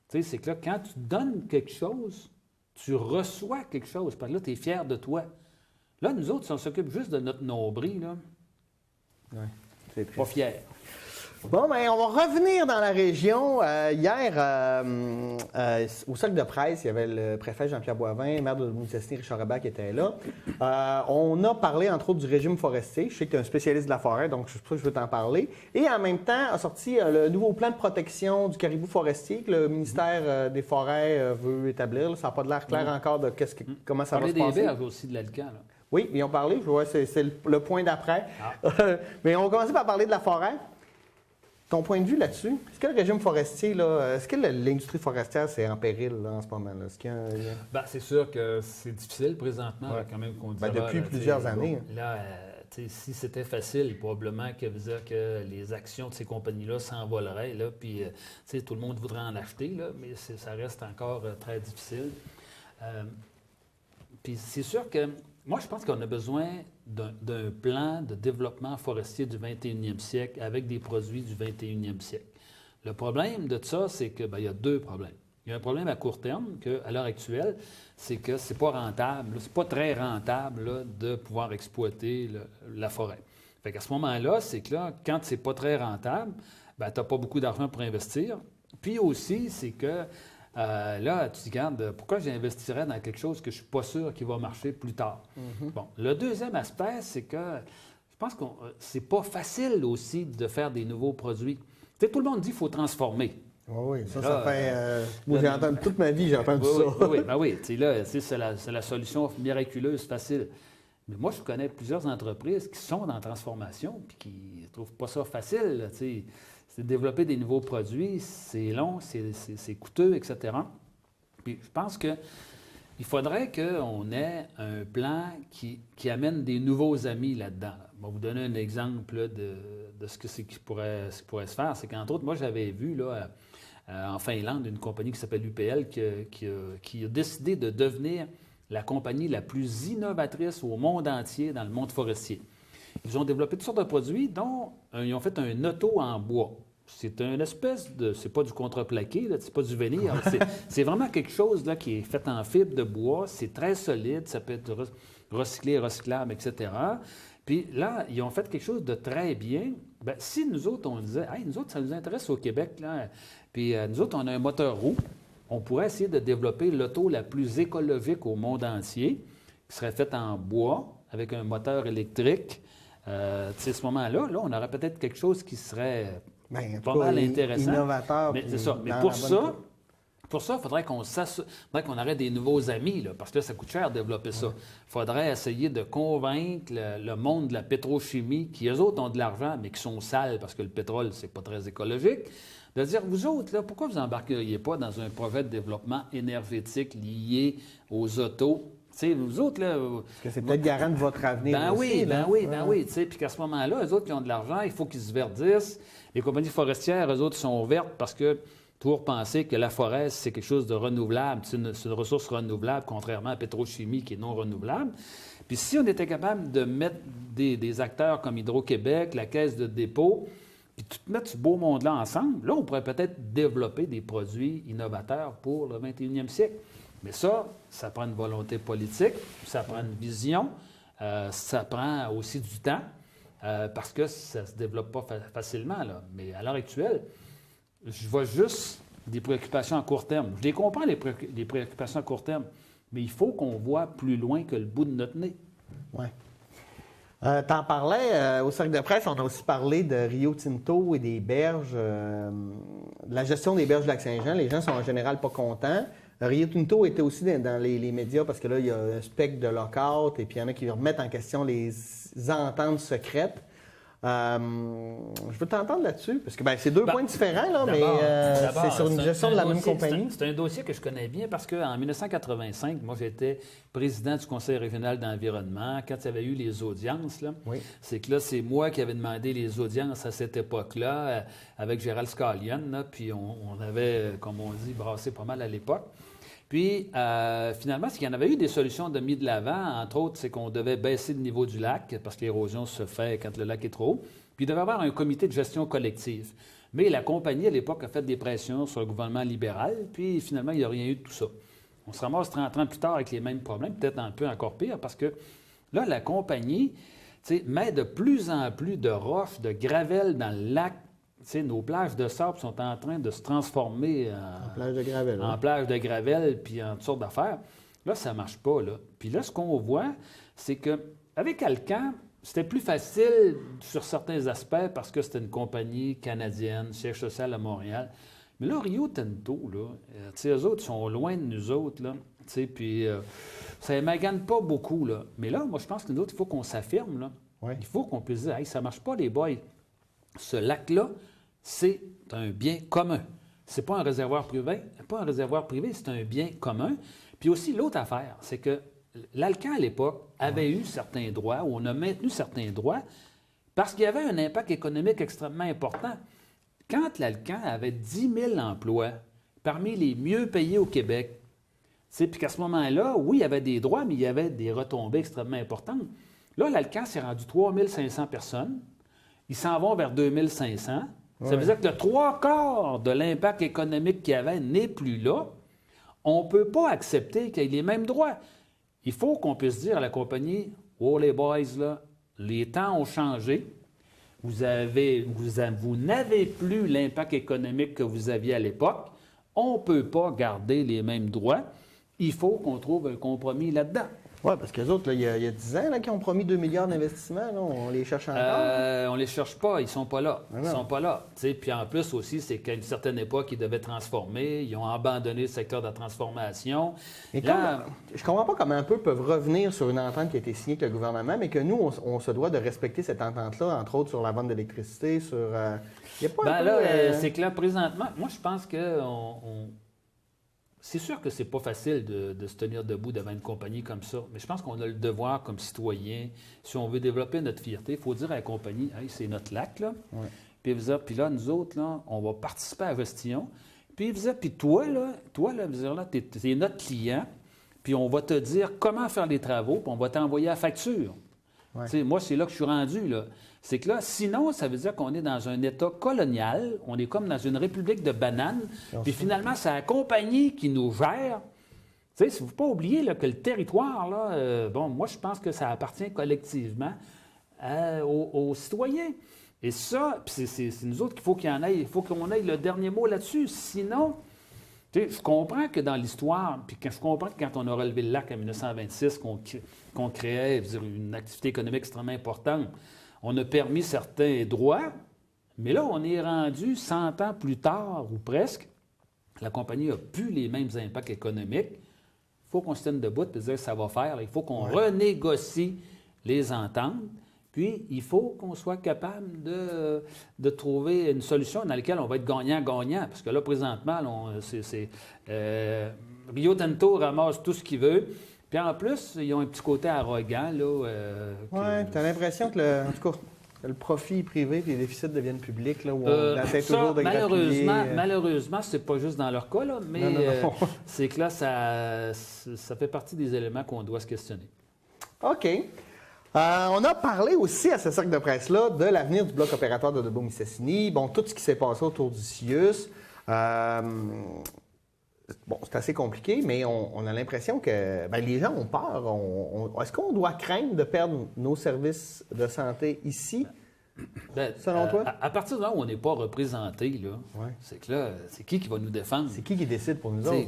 C'est que là, quand tu donnes quelque chose, tu reçois quelque chose. Parce que là, tu es fier de toi. Là, nous autres, si on s'occupe juste de notre nombril, là, c'est pas fier. Bon, bien, on va revenir dans la région. Hier, au cercle de presse, il y avait le préfet Jean-Pierre Boivin, le maire de Montesquieu, Richard Rabach, qui était là. On a parlé, entre autres, du régime forestier. Je sais que tu es un spécialiste de la forêt, donc c'est pour ça que je veux t'en parler. Et en même temps, a sorti le nouveau plan de protection du caribou forestier que le ministère des Forêts veut établir. Là, ça n'a pas de l'air clair encore de comment ça va se passer. On parlait des berges aussi de l'Alcan, là. Oui, ils ont parlé. C'est le point d'après. Mais on va commencer par parler de la forêt. Ton point de vue là-dessus, est-ce que le régime forestier, là, est-ce que l'industrie forestière, c'est en péril là, en ce moment? Là? Bien, c'est sûr que c'est difficile présentement, là, quand même, qu'on dira. Depuis plusieurs années. Là, si c'était facile, probablement que veut dire que les actions de ces compagnies-là s'envoleraient, là, puis tout le monde voudrait en acheter, là, mais ça reste encore très difficile. Puis c'est sûr que moi, je pense qu'on a besoin d'un plan de développement forestier du 21e siècle avec des produits du 21e siècle. Le problème de ça, c'est que il y a deux problèmes. Il y a un problème à court terme, qu'à l'heure actuelle, c'est que c'est pas rentable, c'est pas très rentable là, de pouvoir exploiter la forêt. Fait qu'à ce moment-là, c'est que là, quand c'est pas très rentable, tu n'as pas beaucoup d'argent pour investir. Puis aussi, c'est que là, tu te dis, regarde, pourquoi j'investirais dans quelque chose que je ne suis pas sûr qu'il va marcher plus tard? Bon, le deuxième aspect, c'est que je pense que c'est pas facile aussi de faire des nouveaux produits. Tu sais, tout le monde dit qu'il faut transformer. Oui, ça fait... moi, j'ai entendu toute ma vie, j'ai entendu ça. Oui, tu sais, là, c'est la solution miraculeuse, facile. Mais moi, je connais plusieurs entreprises qui sont dans la transformation et qui ne trouvent pas ça facile, tu sais. C'est développer des nouveaux produits, c'est long, c'est coûteux, etc. Puis je pense qu'il faudrait qu'on ait un plan qui amène des nouveaux amis là-dedans. Je vais vous donner un exemple de ce qui pourrait se faire. C'est qu'entre autres, moi, j'avais vu là, en Finlande une compagnie qui s'appelle UPL qui a décidé de devenir la compagnie la plus innovatrice au monde entier dans le monde forestier. Ils ont développé toutes sortes de produits, dont ils ont fait un auto en bois. c'est une espèce de... C'est pas du contreplaqué, là, c'est pas du vénir. C'est vraiment quelque chose là, qui est fait en fibre de bois. C'est très solide. Ça peut être recyclé, recyclable, etc. Puis là, ils ont fait quelque chose de très bien. Bien, si nous autres, on disait, hey, nous autres, ça nous intéresse au Québec, là, puis nous autres, on a un moteur roux, on pourrait essayer de développer l'auto la plus écologique au monde entier, qui serait faite en bois, avec un moteur électrique. À ce moment-là, là, on aurait peut-être quelque chose qui serait pas mal intéressant. Innovateur. Mais c'est ça. Mais pour ça, il faudrait qu'on aurait des nouveaux amis, là, parce que là, ça coûte cher de développer ça. Il faudrait essayer de convaincre le monde de la pétrochimie, qui, eux autres, ont de l'argent, mais qui sont sales, parce que le pétrole, c'est pas très écologique, de dire, vous autres, là, pourquoi vous n'embarqueriez pas dans un projet de développement énergétique lié aux autos? T'sais, vous autres, là... Parce que c'est peut-être garant de votre avenir aussi. Ben oui. Puis qu'à ce moment-là, eux autres qui ont de l'argent, il faut qu'ils se verdissent. Les compagnies forestières, eux autres, sont vertes parce que toujours penser que la forêt, c'est quelque chose de renouvelable. C'est une ressource renouvelable, contrairement à la pétrochimie qui est non renouvelable. Puis si on était capable de mettre des acteurs comme Hydro-Québec, la Caisse de dépôt, puis tout mettre ce beau monde-là ensemble, là, on pourrait peut-être développer des produits innovateurs pour le 21e siècle. Mais ça prend une volonté politique, ça prend une vision, ça prend aussi du temps, parce que ça ne se développe pas facilement, là. Mais à l'heure actuelle, je vois juste des préoccupations à court terme. Je les comprends, les préoccupations à court terme, mais il faut qu'on voit plus loin que le bout de notre nez. Oui. T'en parlais au Cercle de presse, on a aussi parlé de Rio Tinto et des berges, de la gestion des berges du Lac-Saint-Jean. Les gens sont en général pas contents. Rio Tinto était aussi dans les médias parce que là, il y a un spectre de lockout et puis il y en a qui remettent en question les ententes secrètes. Je veux t'entendre là-dessus, parce que c'est deux points différents, là, mais c'est sur une gestion de la même compagnie. C'est un dossier que je connais bien parce qu'en 1985, moi, j'étais président du Conseil régional d'environnement. Quand il y avait eu les audiences, là, c'est que là, c'est moi qui avais demandé les audiences à cette époque-là avec Gérald Scaglione, là, puis on avait, comme on dit, brassé pas mal à l'époque. Puis, finalement, c'est qu'il y en avait eu des solutions de mise de l'avant. Entre autres, c'est qu'on devait baisser le niveau du lac parce que l'érosion se fait quand le lac est trop haut. Puis, il devait y avoir un comité de gestion collective. Mais la compagnie, à l'époque, a fait des pressions sur le gouvernement libéral. Puis, finalement, il n'y a rien eu de tout ça. On se ramasse 30 ans plus tard avec les mêmes problèmes, peut-être un peu encore pire, parce que là, la compagnie met de plus en plus de roches, de gravelle dans le lac. Nos plages de sable sont en train de se transformer en plages de gravelle. En plages de gravelle, puis en toutes sortes d'affaires. Là, ça ne marche pas, là. Puis là, ce qu'on voit, c'est qu'avec Alcan, c'était plus facile sur certains aspects parce que c'était une compagnie canadienne, siège social à Montréal. Mais là, Rio Tinto, là, eux autres sont loin de nous autres, là. Puis ça ne magane pas beaucoup, là. Mais là, moi, je pense que nous autres, il faut qu'on s'affirme, là. Oui. Il faut qu'on puisse dire, hey, ça ne marche pas, les boys. Ce lac-là, c'est un bien commun. Ce n'est pas un réservoir privé, c'est un bien commun. Puis aussi, l'autre affaire, c'est que l'Alcan, à l'époque, avait eu certains droits, ou on a maintenu certains droits, parce qu'il y avait un impact économique extrêmement important. Quand l'Alcan avait 10 000 emplois, parmi les mieux payés au Québec, puis qu'à ce moment-là, oui, il y avait des droits, mais il y avait des retombées extrêmement importantes. Là, l'Alcan s'est rendu 3 500 personnes. Ils s'en vont vers 2 500. Ça veut dire que le 3/4 de l'impact économique qu'il y avait n'est plus là. On ne peut pas accepter qu'il y ait les mêmes droits. Il faut qu'on puisse dire à la compagnie, « Oh, les boys, là, les temps ont changé. Vous n'avez plus l'impact économique que vous aviez à l'époque. On ne peut pas garder les mêmes droits. Il faut qu'on trouve un compromis là-dedans. » Oui, parce qu'eux autres, là, il y a 10 ans là, qu'ils ont promis 2 milliards d'investissements. Là, on les cherche encore. On les cherche pas. Ils sont pas là. Ah, ils sont pas là. Puis en plus aussi, c'est qu'à une certaine époque, ils devaient transformer. Ils ont abandonné le secteur de la transformation. Et là, je comprends pas comment un peu peuvent revenir sur une entente qui a été signée avec le gouvernement, mais que nous, on se doit de respecter cette entente-là, entre autres sur la vente d'électricité, sur... Il y a pas un peu, c'est que là, présentement, moi, je pense que c'est sûr que c'est pas facile de se tenir debout devant une compagnie comme ça, mais je pense qu'on a le devoir comme citoyen, si on veut développer notre fierté, il faut dire à la compagnie, hey, c'est notre lac, là. Ouais. Puis là, nous autres, là, on va participer à la gestion. Puis toi, t'es notre client, puis on va te dire comment faire les travaux, puis on va t'envoyer la facture. Ouais. Moi, c'est là que je suis rendu, là. C'est que là, sinon, ça veut dire qu'on est dans un État colonial, on est comme dans une république de bananes, puis finalement, c'est la compagnie qui nous gère. Tu sais, il ne faut pas oublier là, que le territoire, là, moi, je pense que ça appartient collectivement aux citoyens. Et ça, c'est nous autres qu'il faut qu'il y en ait, il faut qu'on ait le dernier mot là-dessus. Sinon, tu sais, je comprends que dans l'histoire, puis je comprends que quand on a relevé le lac en 1926, qu'on créait une activité économique extrêmement importante, on a permis certains droits, mais là, on est rendu 100 ans plus tard, ou presque, la compagnie n'a plus les mêmes impacts économiques. Il faut qu'on se tienne debout et dire que ça va faire. Là. Il faut qu'on renégocie les ententes. Puis, il faut qu'on soit capable de trouver une solution dans laquelle on va être gagnant-gagnant. Parce que là, présentement, Rio Tinto ramasse tout ce qu'il veut. Puis en plus, ils ont un petit côté arrogant. Oui, tu as l'impression que, en tout cas, le profit privé et les déficits deviennent publics, là, où on essaie toujours de malheureusement, c'est pas juste dans leur cas, là, mais non. C'est que là, ça fait partie des éléments qu'on doit se questionner. OK. On a parlé aussi à ce cercle de presse-là de l'avenir du bloc opératoire de Debout-Mistassini. Bon, tout ce qui s'est passé autour du CIUS. C'est assez compliqué, mais on a l'impression que les gens ont peur. Est-ce qu'on doit craindre de perdre nos services de santé ici, selon toi? À partir de là où on n'est pas représenté, là, c'est que là, c'est qui va nous défendre? C'est qui décide pour nous autres?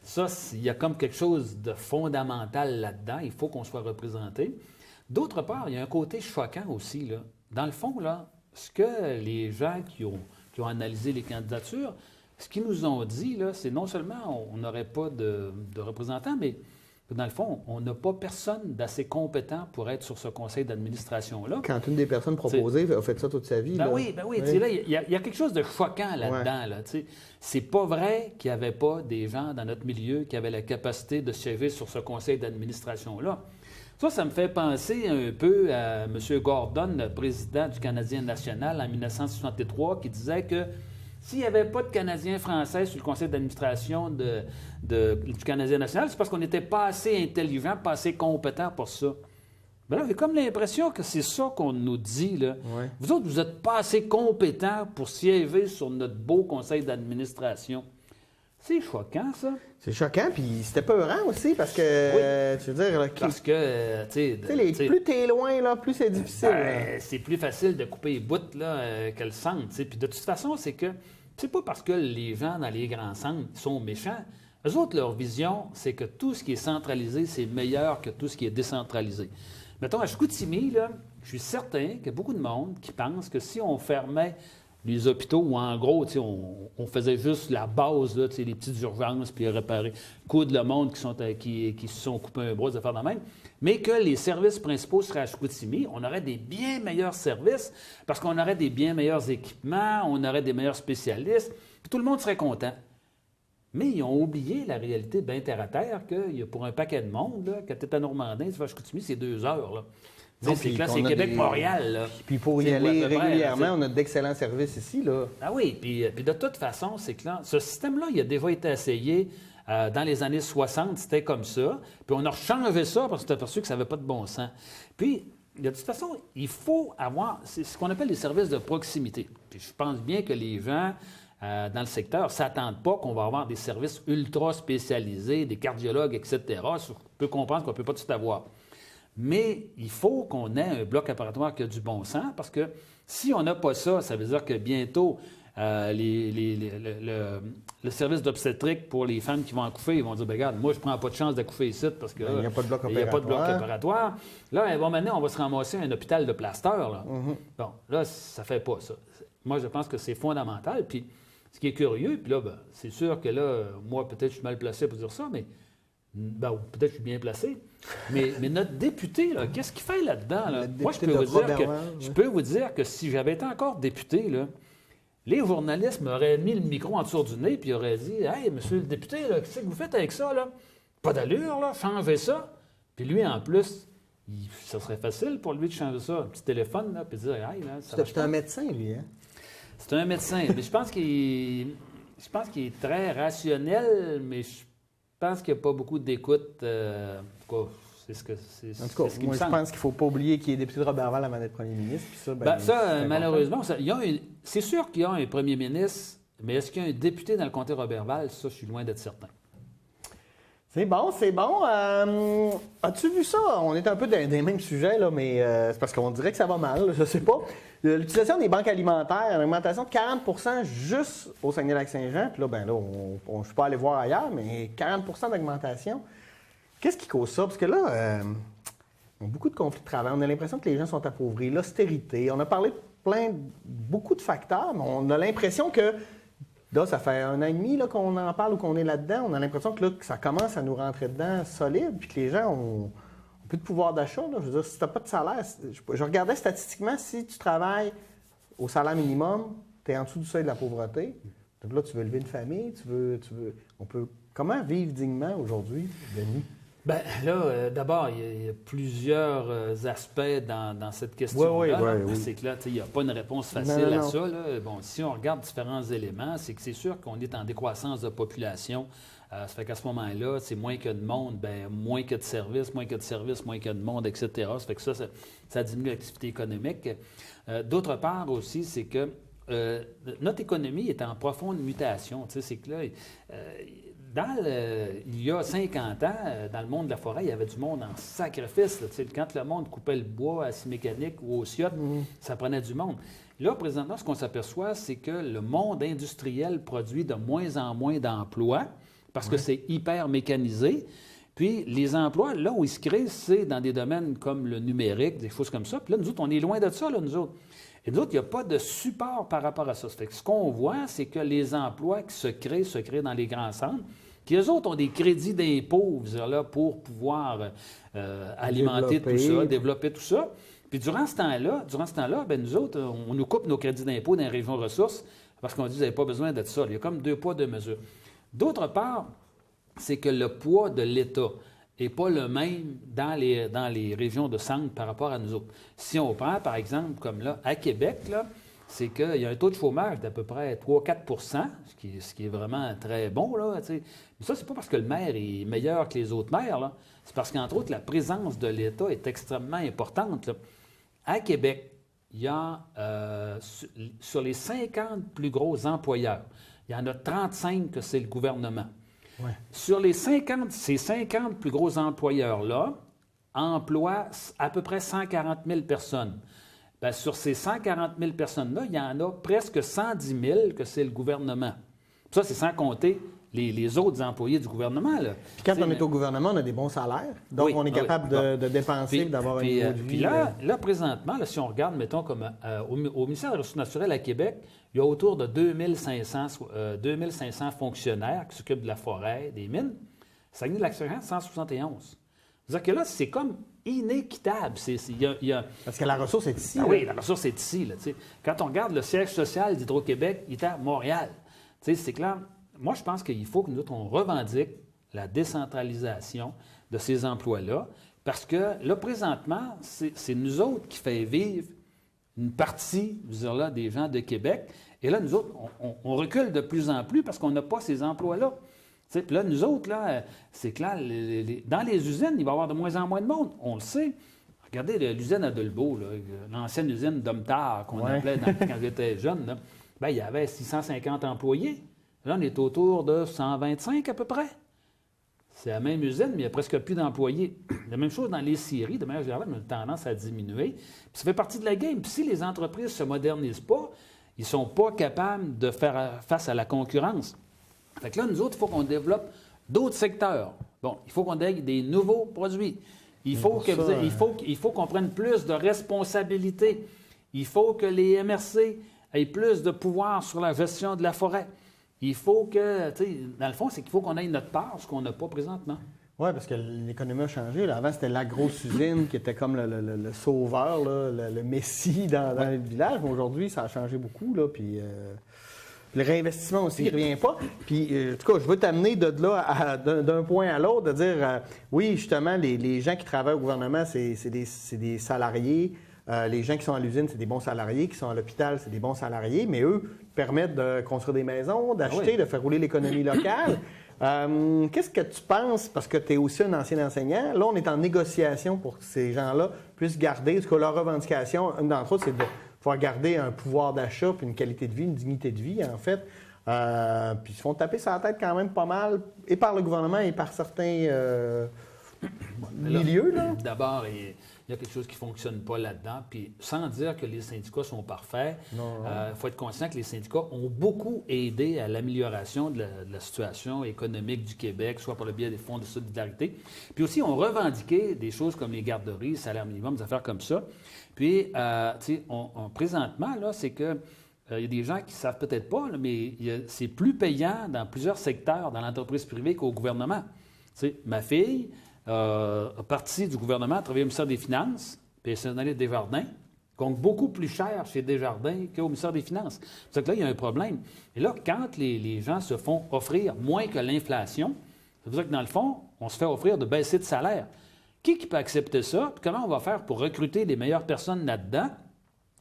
Ça, il y a comme quelque chose de fondamental là-dedans. Il faut qu'on soit représenté. D'autre part, il y a un côté choquant aussi. Là. Dans le fond, là, ce que les gens qui ont analysé les candidatures, ce qu'ils nous ont dit, là, c'est non seulement on n'aurait pas de représentants, mais dans le fond, on n'a pas personne d'assez compétent pour être sur ce conseil d'administration-là. Quand une des personnes proposées a fait ça toute sa vie. Oui. Là, il y a quelque chose de choquant là-dedans. Là, c'est pas vrai qu'il n'y avait pas des gens dans notre milieu qui avaient la capacité de siéger sur ce conseil d'administration-là. Ça me fait penser un peu à M. Gordon, le président du Canadien national en 1963, qui disait que s'il n'y avait pas de Canadiens français sur le conseil d'administration du Canadien national, c'est parce qu'on n'était pas assez intelligent, pas assez compétent pour ça. Bien là, j'ai comme l'impression que c'est ça qu'on nous dit. Là. Ouais. Vous autres, vous n'êtes pas assez compétents pour siéger sur notre beau conseil d'administration. C'est choquant, ça. C'est choquant, puis c'était peurant aussi, parce que, tu veux dire... Là, parce que, plus t'es loin, là, plus c'est difficile. C'est plus facile de couper les bouts que le centre. Puis de toute façon, c'est que c'est pas parce que les gens dans les grands centres sont méchants. Eux autres, leur vision, c'est que tout ce qui est centralisé, c'est meilleur que tout ce qui est décentralisé. Mettons, à Chicoutimi, là, je suis certain qu'il y a beaucoup de monde qui pense que si on fermait les hôpitaux, où en gros, on faisait juste la base, là, les petites urgences, puis réparer, coudre le monde qui se sont coupés un bras, de faire de même, mais que les services principaux seraient à Chicoutimi, on aurait des bien meilleurs services, parce qu'on aurait des bien meilleurs équipements, on aurait des meilleurs spécialistes, puis tout le monde serait content. Mais ils ont oublié la réalité bien terre à terre, que pour un paquet de monde, là, quand tu es à Normandin, tu vas à Chicoutimi, c'est 2 heures. Là. C'est Québec-Montréal. Puis pour y aller régulièrement, on a d'excellents services ici. Là. Ah oui, puis de toute façon, c'est que là, ce système-là, il a déjà été essayé dans les années 60, c'était comme ça. Puis on a changé ça parce qu'on s'est aperçu que ça n'avait pas de bon sens. Puis, de toute façon, il faut avoir ce qu'on appelle les services de proximité. Puis je pense bien que les gens dans le secteur ne s'attendent pas qu'on va avoir des services ultra spécialisés, des cardiologues, etc. On peut comprendre qu'on ne peut pas tout avoir. Mais il faut qu'on ait un bloc opératoire qui a du bon sens, parce que si on n'a pas ça, ça veut dire que bientôt, le service d'obstétrique pour les femmes qui vont accoucher, ils vont dire, regarde, moi, je ne prends pas de chance d'accoucher ici parce qu'il n'y a pas de bloc opératoire. Là, maintenant, on va se ramasser un hôpital de plasteurs. Là. Mm-hmm. Bon, là, ça ne fait pas ça. Moi, je pense que c'est fondamental. Puis, ce qui est curieux, puis là, c'est sûr que là, moi, peut-être je suis mal placé pour dire ça, mais peut-être que je suis bien placé. Mais notre député, là, qu'est-ce qu'il fait là-dedans? Là? Moi, je peux vous dire que si j'avais été encore député, là, les journalistes m'auraient mis le micro en dessous du nez puis auraient dit « Hey, monsieur le député, qu'est-ce que vous faites avec ça? Là? Pas d'allure, là, changez ça. » Puis lui, en plus, ça serait facile pour lui de changer ça. Un petit téléphone, là, puis dire « Hey, là, ça c'est un médecin, lui, hein? C'est un médecin. Mais je pense qu'il est très rationnel, mais je pense qu'il n'y a pas beaucoup d'écoute. C'est ce En tout cas, moi, je pense qu'il ne faut pas oublier qu'il est député de Roberval avant d'être premier ministre. Puis ça, malheureusement, c'est sûr qu'il y a un premier ministre, mais est-ce qu'il y a un député dans le comté Roberval? Ça, je suis loin d'être certain. C'est bon, c'est bon. As-tu vu ça? On est un peu dans les mêmes sujets, là, mais c'est parce qu'on dirait que ça va mal, je ne sais pas. L'utilisation des banques alimentaires, une augmentation de 40 juste au Saguenay-Lac-Saint-Jean. Puis là, je ne suis pas allé voir ailleurs, mais 40 d'augmentation. Qu'est-ce qui cause ça? Parce que là, on a beaucoup de conflits de travail. On a l'impression que les gens sont appauvris, l'austérité. On a parlé de beaucoup de facteurs, mais on a l'impression que là, ça fait 1 an et demi là, qu'on en parle ou qu'on est là-dedans. On a l'impression que ça commence à nous rentrer dedans solide, puis que les gens ont plus de pouvoir d'achat. Là. Je veux dire, si tu n'as pas de salaire, je regardais statistiquement, si tu travailles au salaire minimum, tu es en dessous du seuil de la pauvreté. Donc là, tu veux élever une famille, Comment vivre dignement aujourd'hui, Denis? Bien, là, d'abord, il y a plusieurs aspects dans cette question-là. Oui. C'est que là, il n'y a pas une réponse facile à ça. Là. Bon, si on regarde différents éléments, c'est que c'est sûr qu'on est en décroissance de population. Ça fait qu'à ce moment-là, c'est moins que de monde, moins que de services, moins que de monde, etc. Ça fait que ça diminue l'activité économique. D'autre part aussi, c'est que notre économie est en profonde mutation. C'est que là, il y a 50 ans, dans le monde de la forêt, il y avait du monde en sacrifice. Là, quand le monde coupait le bois à scie mécanique ou au ciotte, ça prenait du monde. Là, présentement, ce qu'on s'aperçoit, c'est que le monde industriel produit de moins en moins d'emplois parce que c'est hyper mécanisé. Puis les emplois, là où ils se créent, c'est dans des domaines comme le numérique, des choses comme ça. Puis là, nous autres, on est loin de ça, là, nous autres. Et nous autres, il n'y a pas de support par rapport à ça. Ça fait que ce qu'on voit, c'est que les emplois qui se créent dans les grands centres, qui eux autres ont des crédits d'impôt là, pour pouvoir alimenter tout ça, développer tout ça. Puis durant ce temps-là, bien, nous autres, on nous coupe nos crédits d'impôt dans les régions ressources parce qu'on dit que vous n'avez pas besoin d'être ça. Il y a comme 2 poids, 2 mesures. D'autre part, c'est que le poids de l'État n'est pas le même dans les régions de centre par rapport à nous autres. Si on prend, par exemple, comme là, à Québec, là, c'est qu'il y a un taux de chômage d'à peu près 3-4 ce qui est vraiment très bon. Là, mais ça, c'est pas parce que le maire est meilleur que les autres maires. Là. C'est parce qu'entre autres, la présence de l'État est extrêmement importante. Là. À Québec, il y a, sur les 50 plus gros employeurs, il y en a 35 que c'est le gouvernement. Ouais. Sur ces 50 plus gros employeurs-là, emploient à peu près 140 000 personnes. Bien, sur ces 140 000 personnes-là, il y en a presque 110 000 que c'est le gouvernement. Ça, c'est sans compter les autres employés du gouvernement. Là. Puis quand on est au gouvernement, on a des bons salaires. Donc, on est capable de dépenser, d'avoir un niveau de vie. Puis là présentement, là, si on regarde, mettons, comme au ministère des Ressources naturelles à Québec, il y a autour de 2500 fonctionnaires qui s'occupent de la forêt, des mines. Saguenay-Lac-Saint-Jean, 171. C'est-à-dire que là, c'est comme inéquitable. Parce que la ressource est ici. Oui, la ressource est ici. Là, quand on regarde le siège social d'Hydro-Québec, il est à Montréal. C'est clair. Moi, je pense qu'il faut que nous, on revendique la décentralisation de ces emplois-là, parce que là, présentement, c'est nous autres qui fait vivre une partie, je veux dire là, des gens de Québec. Et là, nous autres, on recule de plus en plus parce qu'on n'a pas ces emplois-là. Puis là, nous autres, là, c'est clair, dans les usines, il va y avoir de moins en moins de monde. On le sait. Regardez l'usine à Dolbeau, l'ancienne usine Domtar qu'on appelait quand j'étais jeune. Là, bien, il y avait 650 employés. Là, on est autour de 125 à peu près. C'est la même usine, mais il n'y a presque plus d'employés. La même chose dans les scieries. De manière générale, on a tendance à diminuer. Puis ça fait partie de la game. Puis si les entreprises ne se modernisent pas, ils ne sont pas capables de faire face à la concurrence. Fait que là, nous autres, il faut qu'on développe d'autres secteurs. Bon, il faut qu'on ait des nouveaux produits. Il faut qu'on prenne plus de responsabilités. Il faut que les MRC aient plus de pouvoir sur la gestion de la forêt. Il faut que, tu sais, dans le fond, c'est qu'il faut qu'on ait notre part, ce qu'on n'a pas présentement. Oui, parce que l'économie a changé. Là. Avant, c'était la grosse usine qui était comme le sauveur, là, le messie dans le village. Mais aujourd'hui, ça a changé beaucoup. Là, puis, le réinvestissement aussi ne revient pas. Puis, en tout cas, je veux t'amener de là d'un point à l'autre, de dire, oui, justement, les gens qui travaillent au gouvernement, c'est des salariés. Les gens qui sont à l'usine, c'est des bons salariés. Qui sont à l'hôpital, c'est des bons salariés. Mais eux permettent de construire des maisons, d'acheter, de faire rouler l'économie locale. Qu'est-ce que tu penses, parce que tu es aussi un ancien enseignant, là, on est en négociation pour que ces gens-là puissent garder, parce que leur revendication, une d'entre autres, c'est de pouvoir garder un pouvoir d'achat, puis une qualité de vie, une dignité de vie, en fait. Puis ils se font taper sur la tête quand même pas mal, et par le gouvernement et par certains milieux. Là. D'abord, il y a quelque chose qui ne fonctionne pas là-dedans. Puis sans dire que les syndicats sont parfaits, il faut être conscient que les syndicats ont beaucoup aidé à l'amélioration de la situation économique du Québec, soit par le biais des fonds de solidarité. Puis aussi, ont revendiqué des choses comme les garderies, salaire minimum, des affaires comme ça. Puis, tu sais, présentement, là, c'est que il y a des gens qui ne savent peut-être pas, là, mais c'est plus payant dans plusieurs secteurs, dans l'entreprise privée qu'au gouvernement. Tu sais, ma fille partie du gouvernement à travailler au ministère des Finances, puis elle s'en allait de Desjardins, compte beaucoup plus cher chez Desjardins qu'au ministère des Finances. C'est que là, il y a un problème. Et là, quand les gens se font offrir moins que l'inflation, ça veut dire que dans le fond, on se fait offrir de baisser de salaire. Qui peut accepter ça? Puis comment on va faire pour recruter les meilleures personnes là-dedans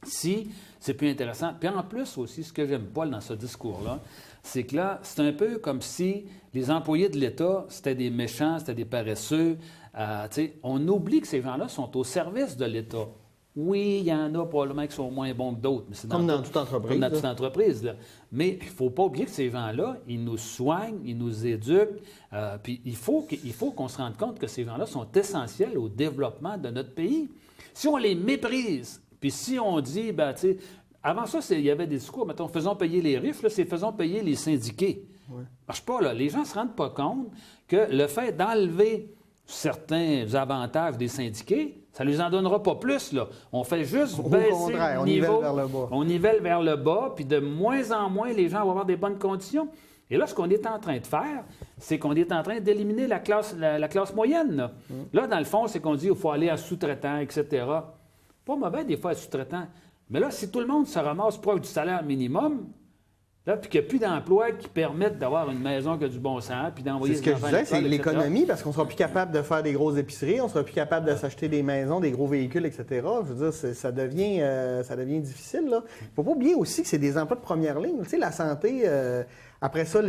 si c'est plus intéressant? Puis en plus aussi, ce que j'aime pas dans ce discours-là, c'est que là, c'est un peu comme si les employés de l'État, c'était des méchants, c'était des paresseux. On oublie que ces gens-là sont au service de l'État. Oui, il y en a probablement qui sont moins bons que d'autres. Mais c'est comme dans toute entreprise. Comme dans toute entreprise. Là. Mais il ne faut pas oublier que ces gens-là, ils nous soignent, ils nous éduquent. Puis il faut qu'on se rende compte que ces gens-là sont essentiels au développement de notre pays. Si on les méprise, puis si on dit, ben, tu sais, avant ça, il y avait des discours, mettons, faisons payer les riches, là, c'est faisons payer les syndiqués. Ouais. Ça marche pas, là. Les gens ne se rendent pas compte que le fait d'enlever certains avantages des syndiqués, ça ne les en donnera pas plus, là. On fait juste baisser le niveau. On nivelle vers le bas. On nivelle vers le bas, puis de moins en moins, les gens vont avoir des bonnes conditions. Et là, ce qu'on est en train de faire, c'est qu'on est en train d'éliminer la classe moyenne. Là. Là, dans le fond, c'est qu'on dit qu'il faut aller à sous-traitant, etc. Pas mauvais, des fois, à sous-traitant. Mais là, si tout le monde se ramasse proche du salaire minimum, là, puis qu'il n'y a plus d'emplois qui permettent d'avoir une maison qui a du bon sens, puis d'envoyer... C'est ce que je disais, c'est l'économie, parce qu'on ne sera plus capable de faire des grosses épiceries, on ne sera plus capable de s'acheter des maisons, des gros véhicules, etc. Je veux dire, ça devient difficile. Il ne faut pas oublier aussi que c'est des emplois de première ligne. Tu sais, la santé, après ça,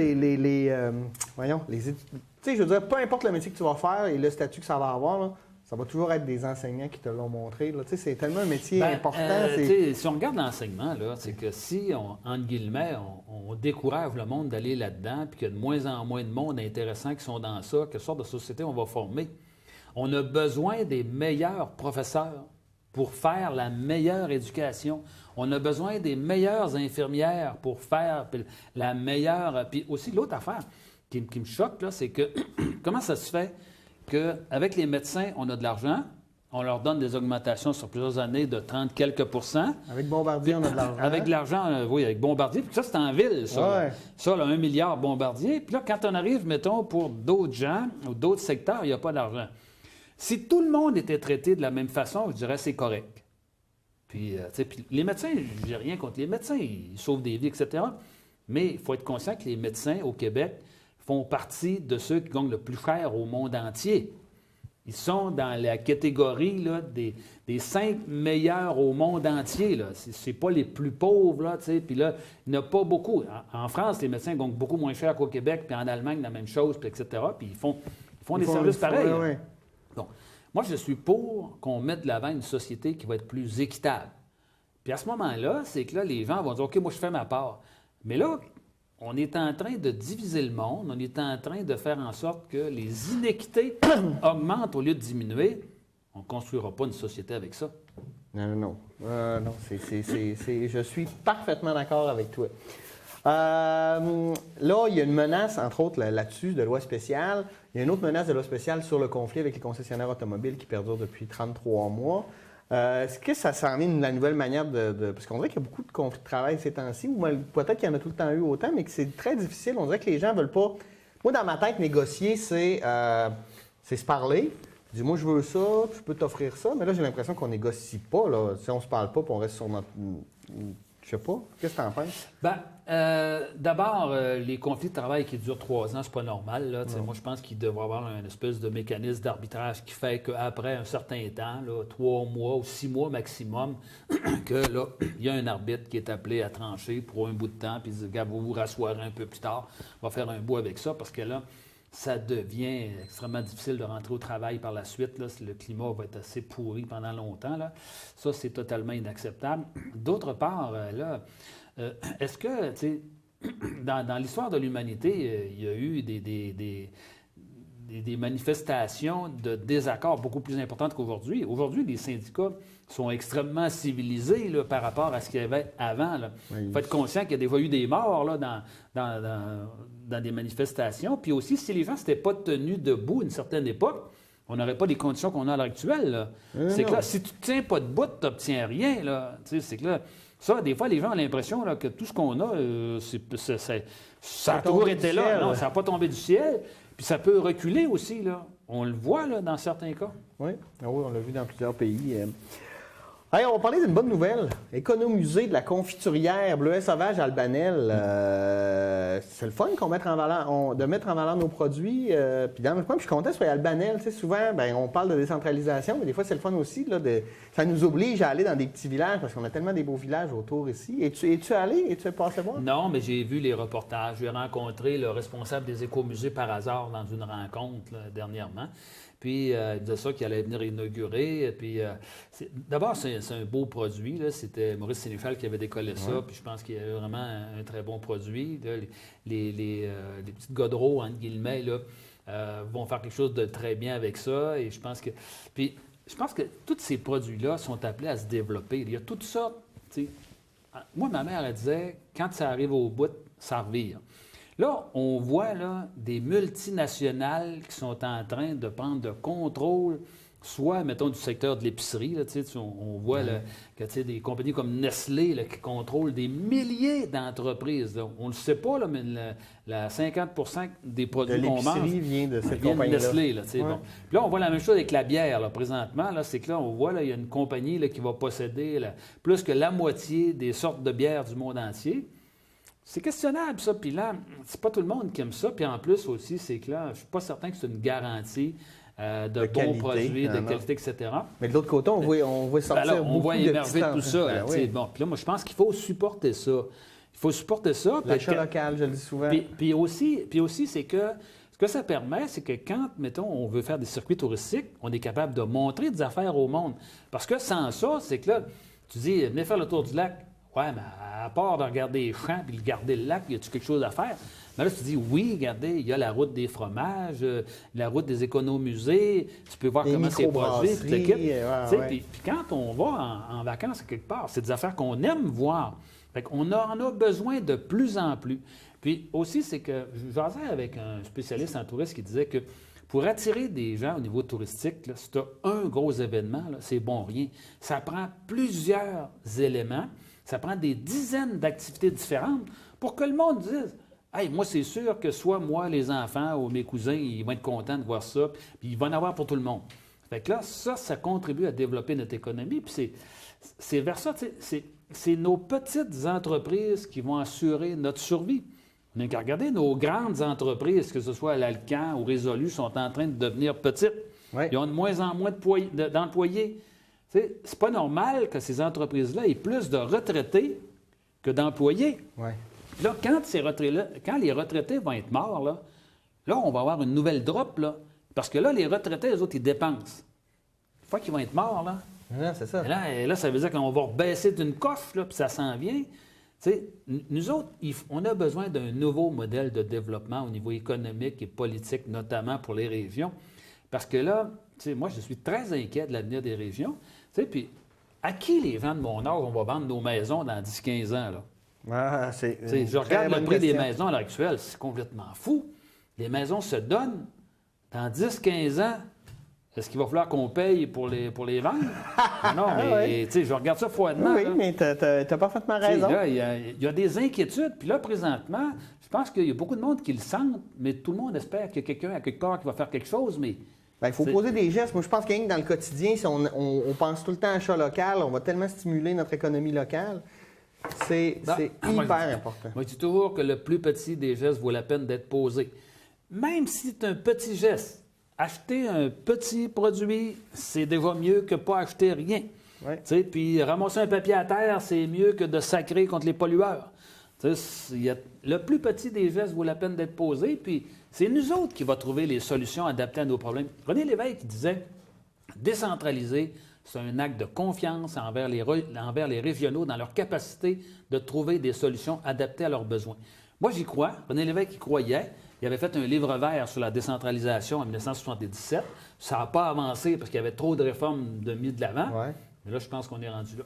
voyons, tu sais, je veux dire, peu importe le métier que tu vas faire et le statut que ça va avoir, là, ça va toujours être des enseignants qui te l'ont montré. Là. C'est tellement un métier important. Si on regarde l'enseignement, là, c'est que si, entre guillemets, on décourage le monde d'aller là-dedans, puis qu'il y a de moins en moins de monde intéressant qui sont dans ça, quelle sorte de société on va former? On a besoin des meilleurs professeurs pour faire la meilleure éducation. On a besoin des meilleures infirmières pour faire la meilleure... Puis aussi, l'autre affaire qui me choque, là, c'est que comment ça se fait qu'avec les médecins, on a de l'argent, on leur donne des augmentations sur plusieurs années de 30 quelques %. Avec Bombardier, on a de l'argent. Avec de l'argent, oui, avec Bombardier. Puis ça, c'est en ville, ça. Ouais. Ça, là, 1 milliard Bombardier. Puis là, quand on arrive, mettons, pour d'autres gens ou d'autres secteurs, il n'y a pas d'argent. Si tout le monde était traité de la même façon, je dirais c'est correct. Puis, puis les médecins, je n'ai rien contre les médecins, ils sauvent des vies, etc. Mais il faut être conscient que les médecins au Québec font partie de ceux qui gagnent le plus cher au monde entier. Ils sont dans la catégorie là, des 5 meilleurs au monde entier. Ce n'est pas les plus pauvres. Là, puis là, il n'y en a pas beaucoup. En France, les médecins gagnent beaucoup moins cher qu'au Québec, puis en Allemagne, la même chose, puis etc. Puis ils font des services pareils. Oui. Donc, moi, je suis pour qu'on mette de l'avant une société qui va être plus équitable. Puis à ce moment-là, c'est que là, les gens vont dire « OK, moi, je fais ma part ». Mais là, on est en train de diviser le monde, on est en train de faire en sorte que les inéquités augmentent au lieu de diminuer. On ne construira pas une société avec ça. Non. Je suis parfaitement d'accord avec toi. Là, il y a une menace, entre autres, là-dessus, de loi spéciale. Il y a une autre menace de loi spéciale sur le conflit avec les concessionnaires automobiles qui perdure depuis 33 mois. Est-ce que ça s'en vient de la nouvelle manière de... Parce qu'on dirait qu'il y a beaucoup de conflits de travail ces temps-ci, ou peut-être qu'il y en a tout le temps eu autant, mais que c'est très difficile. On dirait que les gens ne veulent pas... Moi, dans ma tête, négocier, c'est se parler. Je dis, moi, je veux ça, je peux t'offrir ça. Mais là, j'ai l'impression qu'on ne négocie pas. Là. Si on ne se parle pas, puis on reste sur notre... Je sais pas. Qu'est-ce que tu en penses? D'abord, les conflits de travail qui durent 3 ans, c'est pas normal. Là. Moi, je pense qu'il devrait y avoir une espèce de mécanisme d'arbitrage qui fait qu'après un certain temps, là, 3 mois ou 6 mois maximum, que là, il y a un arbitre qui est appelé à trancher pour un bout de temps, puis il dit, gars, vous vous rasseoirez un peu plus tard, on va faire un bout avec ça, parce que là, ça devient extrêmement difficile de rentrer au travail par la suite. Là, le climat va être assez pourri pendant longtemps. Là. Ça, c'est totalement inacceptable. D'autre part, est-ce que, tu sais, dans l'histoire de l'humanité, il y a eu des manifestations de désaccord beaucoup plus importantes qu'aujourd'hui. Aujourd'hui, les syndicats sont extrêmement civilisés là, par rapport à ce qu'il y avait avant. Il faut être conscient qu'il y a déjà eu des morts là, dans des manifestations. Puis aussi, si les gens ne s'étaient pas tenus debout à une certaine époque, on n'aurait pas les conditions qu'on a à l'heure actuelle. C'est que là, si tu ne tiens pas debout, tu n'obtiens rien. Là. C'est que là, ça, des fois, les gens ont l'impression là, que tout ce qu'on a, ça a toujours été là. Non, ça n'a pas tombé du ciel. Puis ça peut reculer aussi. Là. On le voit là, dans certains cas. Oui, on l'a vu dans plusieurs pays. Hey, on va parler d'une bonne nouvelle. Économusée de la confiturière Bleuet Sauvage Albanel. C'est le fun qu'on mette en valeur, de mettre en valeur nos produits. Puis dans le coin, je suis content, sur Albanel. Souvent, on parle de décentralisation, mais des fois, c'est le fun aussi. Là, ça nous oblige à aller dans des petits villages parce qu'on a tellement des beaux villages autour ici. Es-tu allé? Es-tu passé voir? Non, mais j'ai vu les reportages. J'ai rencontré le responsable des écomusées par hasard dans une rencontre là, dernièrement. Puis, il disait ça qu'il allait venir inaugurer. Puis, d'abord, c'est un beau produit. Là. C'était Maurice Sénéchal qui avait décollé ça. Puis, je pense qu'il y a vraiment un très bon produit. Là. Les petites godreaux, entre guillemets, là, vont faire quelque chose de très bien avec ça. Et je pense que... Puis, je pense que tous ces produits-là sont appelés à se développer. Il y a toutes sortes... Moi, ma mère, elle disait, quand ça arrive au bout, ça revire. Là, on voit là, des multinationales qui sont en train de prendre le contrôle, soit, mettons, du secteur de l'épicerie. Là, on voit là, que des compagnies comme Nestlé là, qui contrôlent des milliers d'entreprises. Là. On ne le sait pas, là, mais 50 des produits qu'on mange vient de cette compagnie de Nestlé. Là, bon. Puis là, on voit la même chose avec la bière là, présentement. Là, c'est que là, on voit qu'il y a une compagnie là, qui va posséder là, plus que la moitié des sortes de bières du monde entier. C'est questionnable, ça. Puis là, c'est pas tout le monde qui aime ça. Puis en plus aussi, c'est que là, je suis pas certain que c'est une garantie de bons qualité, produits, de qualité, etc. Mais de l'autre côté, on voit sortir alors, on voit émerger tout ça. Bon, puis là, moi, je pense qu'il faut supporter ça. Il faut supporter ça. L'achat local, je le dis souvent. Puis aussi, c'est que ce que ça permet, c'est que quand, mettons, on veut faire des circuits touristiques, on est capable de montrer des affaires au monde. Parce que sans ça, c'est que là, tu dis, venez faire le tour du lac. Ouais, mais à part de regarder les champs et de garder le lac, y a-tu quelque chose à faire? Mais là, tu dis, oui, regardez, il y a la route des fromages, la route des économusées, tu peux voir comment c'est produit. Puis quand on va en vacances quelque part, c'est des affaires qu'on aime voir. Fait qu'on en a besoin de plus en plus. Puis aussi, c'est que je jasais avec un spécialiste en tourisme qui disait que pour attirer des gens au niveau touristique, là, si tu as un gros événement, là, c'est bon rien. Ça prend plusieurs éléments. Ça prend des dizaines d'activités différentes pour que le monde dise « Hey, moi, c'est sûr que soit moi, les enfants ou mes cousins, ils vont être contents de voir ça, puis ils vont en avoir pour tout le monde. » Fait que là, ça contribue à développer notre économie, puis c'est vers ça, c'est nos petites entreprises qui vont assurer notre survie. On n'a qu'à regarder nos grandes entreprises, que ce soit à l'Alcan ou Résolu, sont en train de devenir petites. Oui. Ils ont de moins en moins d'employés. C'est pas normal que ces entreprises-là aient plus de retraités que d'employés. Ouais. Là, quand les retraités vont être morts, là, on va avoir une nouvelle drop, là, parce que là, les retraités, eux autres, ils dépensent. Une fois qu'ils vont être morts, là, non, c'est ça. Et là, ça veut dire qu'on va baisser d'une coche, là, puis ça s'en vient. Nous autres, on a besoin d'un nouveau modèle de développement au niveau économique et politique, notamment pour les régions. Parce que là, moi, je suis très inquiet de l'avenir des régions. Puis, à qui les gens de mon âge, on va vendre nos maisons dans 10-15 ans? Là? Ah, je regarde le prix des maisons à l'heure actuelle, c'est complètement fou. Les maisons se donnent dans 10-15 ans. Est-ce qu'il va falloir qu'on paye pour les vendre? Non, mais je regarde ça froidement. Oui, là. mais tu as parfaitement raison. Il y a des inquiétudes. Puis là, présentement, je pense qu'il y a beaucoup de monde qui le sentent, mais tout le monde espère qu'il y a quelqu'un à quelque part qui va faire quelque chose, mais... Il faut poser des gestes. Moi, je pense que dans le quotidien, si on pense tout le temps à achat local, on va tellement stimuler notre économie locale C'est hyper important. Moi, je dis toujours que le plus petit des gestes vaut la peine d'être posé. Même si c'est un petit geste, acheter un petit produit, c'est déjà mieux que pas acheter rien. Ouais. Puis ramasser un papier à terre, c'est mieux que de sacrer contre les pollueurs. Le plus petit des gestes vaut la peine d'être posé, puis c'est nous autres qui va trouver les solutions adaptées à nos problèmes. René Lévesque disait « Décentraliser, c'est un acte de confiance envers les régionaux dans leur capacité de trouver des solutions adaptées à leurs besoins. » Moi, j'y crois. René Lévesque y croyait. Il avait fait un livre vert sur la décentralisation en 1977. Ça n'a pas avancé parce qu'il y avait trop de réformes de mis de l'avant. Ouais. Mais là, je pense qu'on est rendu là.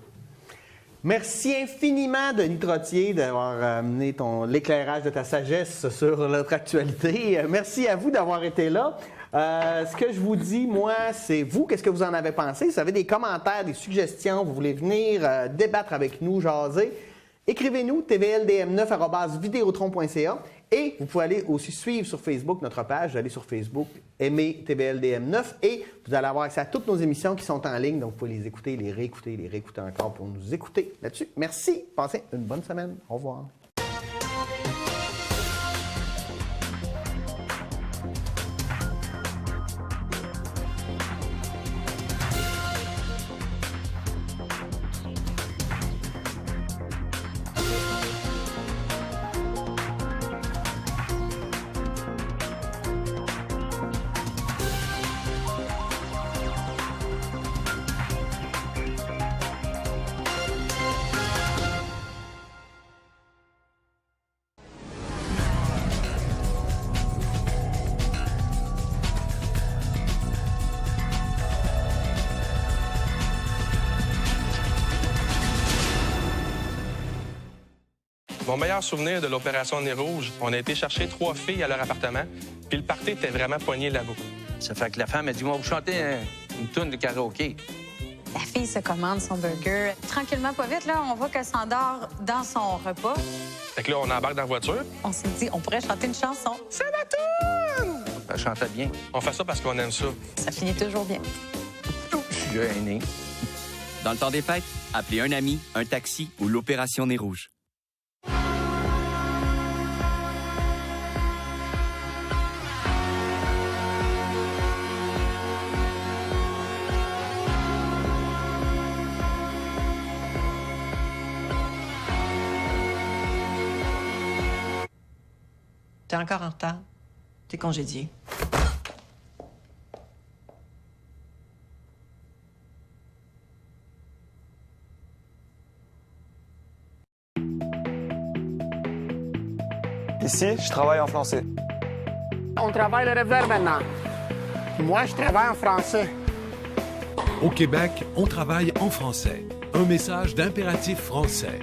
Merci infiniment, Denis Trottier, d'avoir amené l'éclairage de ta sagesse sur notre actualité. Merci à vous d'avoir été là. Ce que je vous dis, moi, c'est vous, qu'est-ce que vous en avez pensé? Si vous avez des commentaires, des suggestions, vous voulez venir débattre avec nous, jaser, écrivez-nous tvldm9@videotron.ca et vous pouvez aller aussi suivre sur Facebook notre page. Vous allez sur Facebook, aimez TVLDM9 et vous allez avoir accès à toutes nos émissions qui sont en ligne. Donc, vous pouvez les écouter, les réécouter encore pour nous écouter là-dessus. Merci. Passez une bonne semaine. Au revoir. Mon meilleur souvenir de l'opération Nez Rouge, on a été chercher 3 filles à leur appartement, puis le party était vraiment poigné là-bas. Ça fait que la femme a dit, moi, vous chantez une toune de karaoké. La fille se commande son burger. Tranquillement, pas vite, là, on voit qu'elle s'endort dans son repas. Fait que là, on embarque dans la voiture. On s'est dit, on pourrait chanter une chanson. C'est ma toune! Elle chantait bien. On fait ça parce qu'on aime ça. Ça finit toujours bien. Je suis gêné. Dans le temps des fêtes, appelez un ami, un taxi ou l'opération Nez Rouge. T'es encore en retard. T'es congédié. Ici, je travaille en français. On travaille le réverb maintenant. Moi, je travaille en français. Au Québec, on travaille en français. Un message d'Impératif français.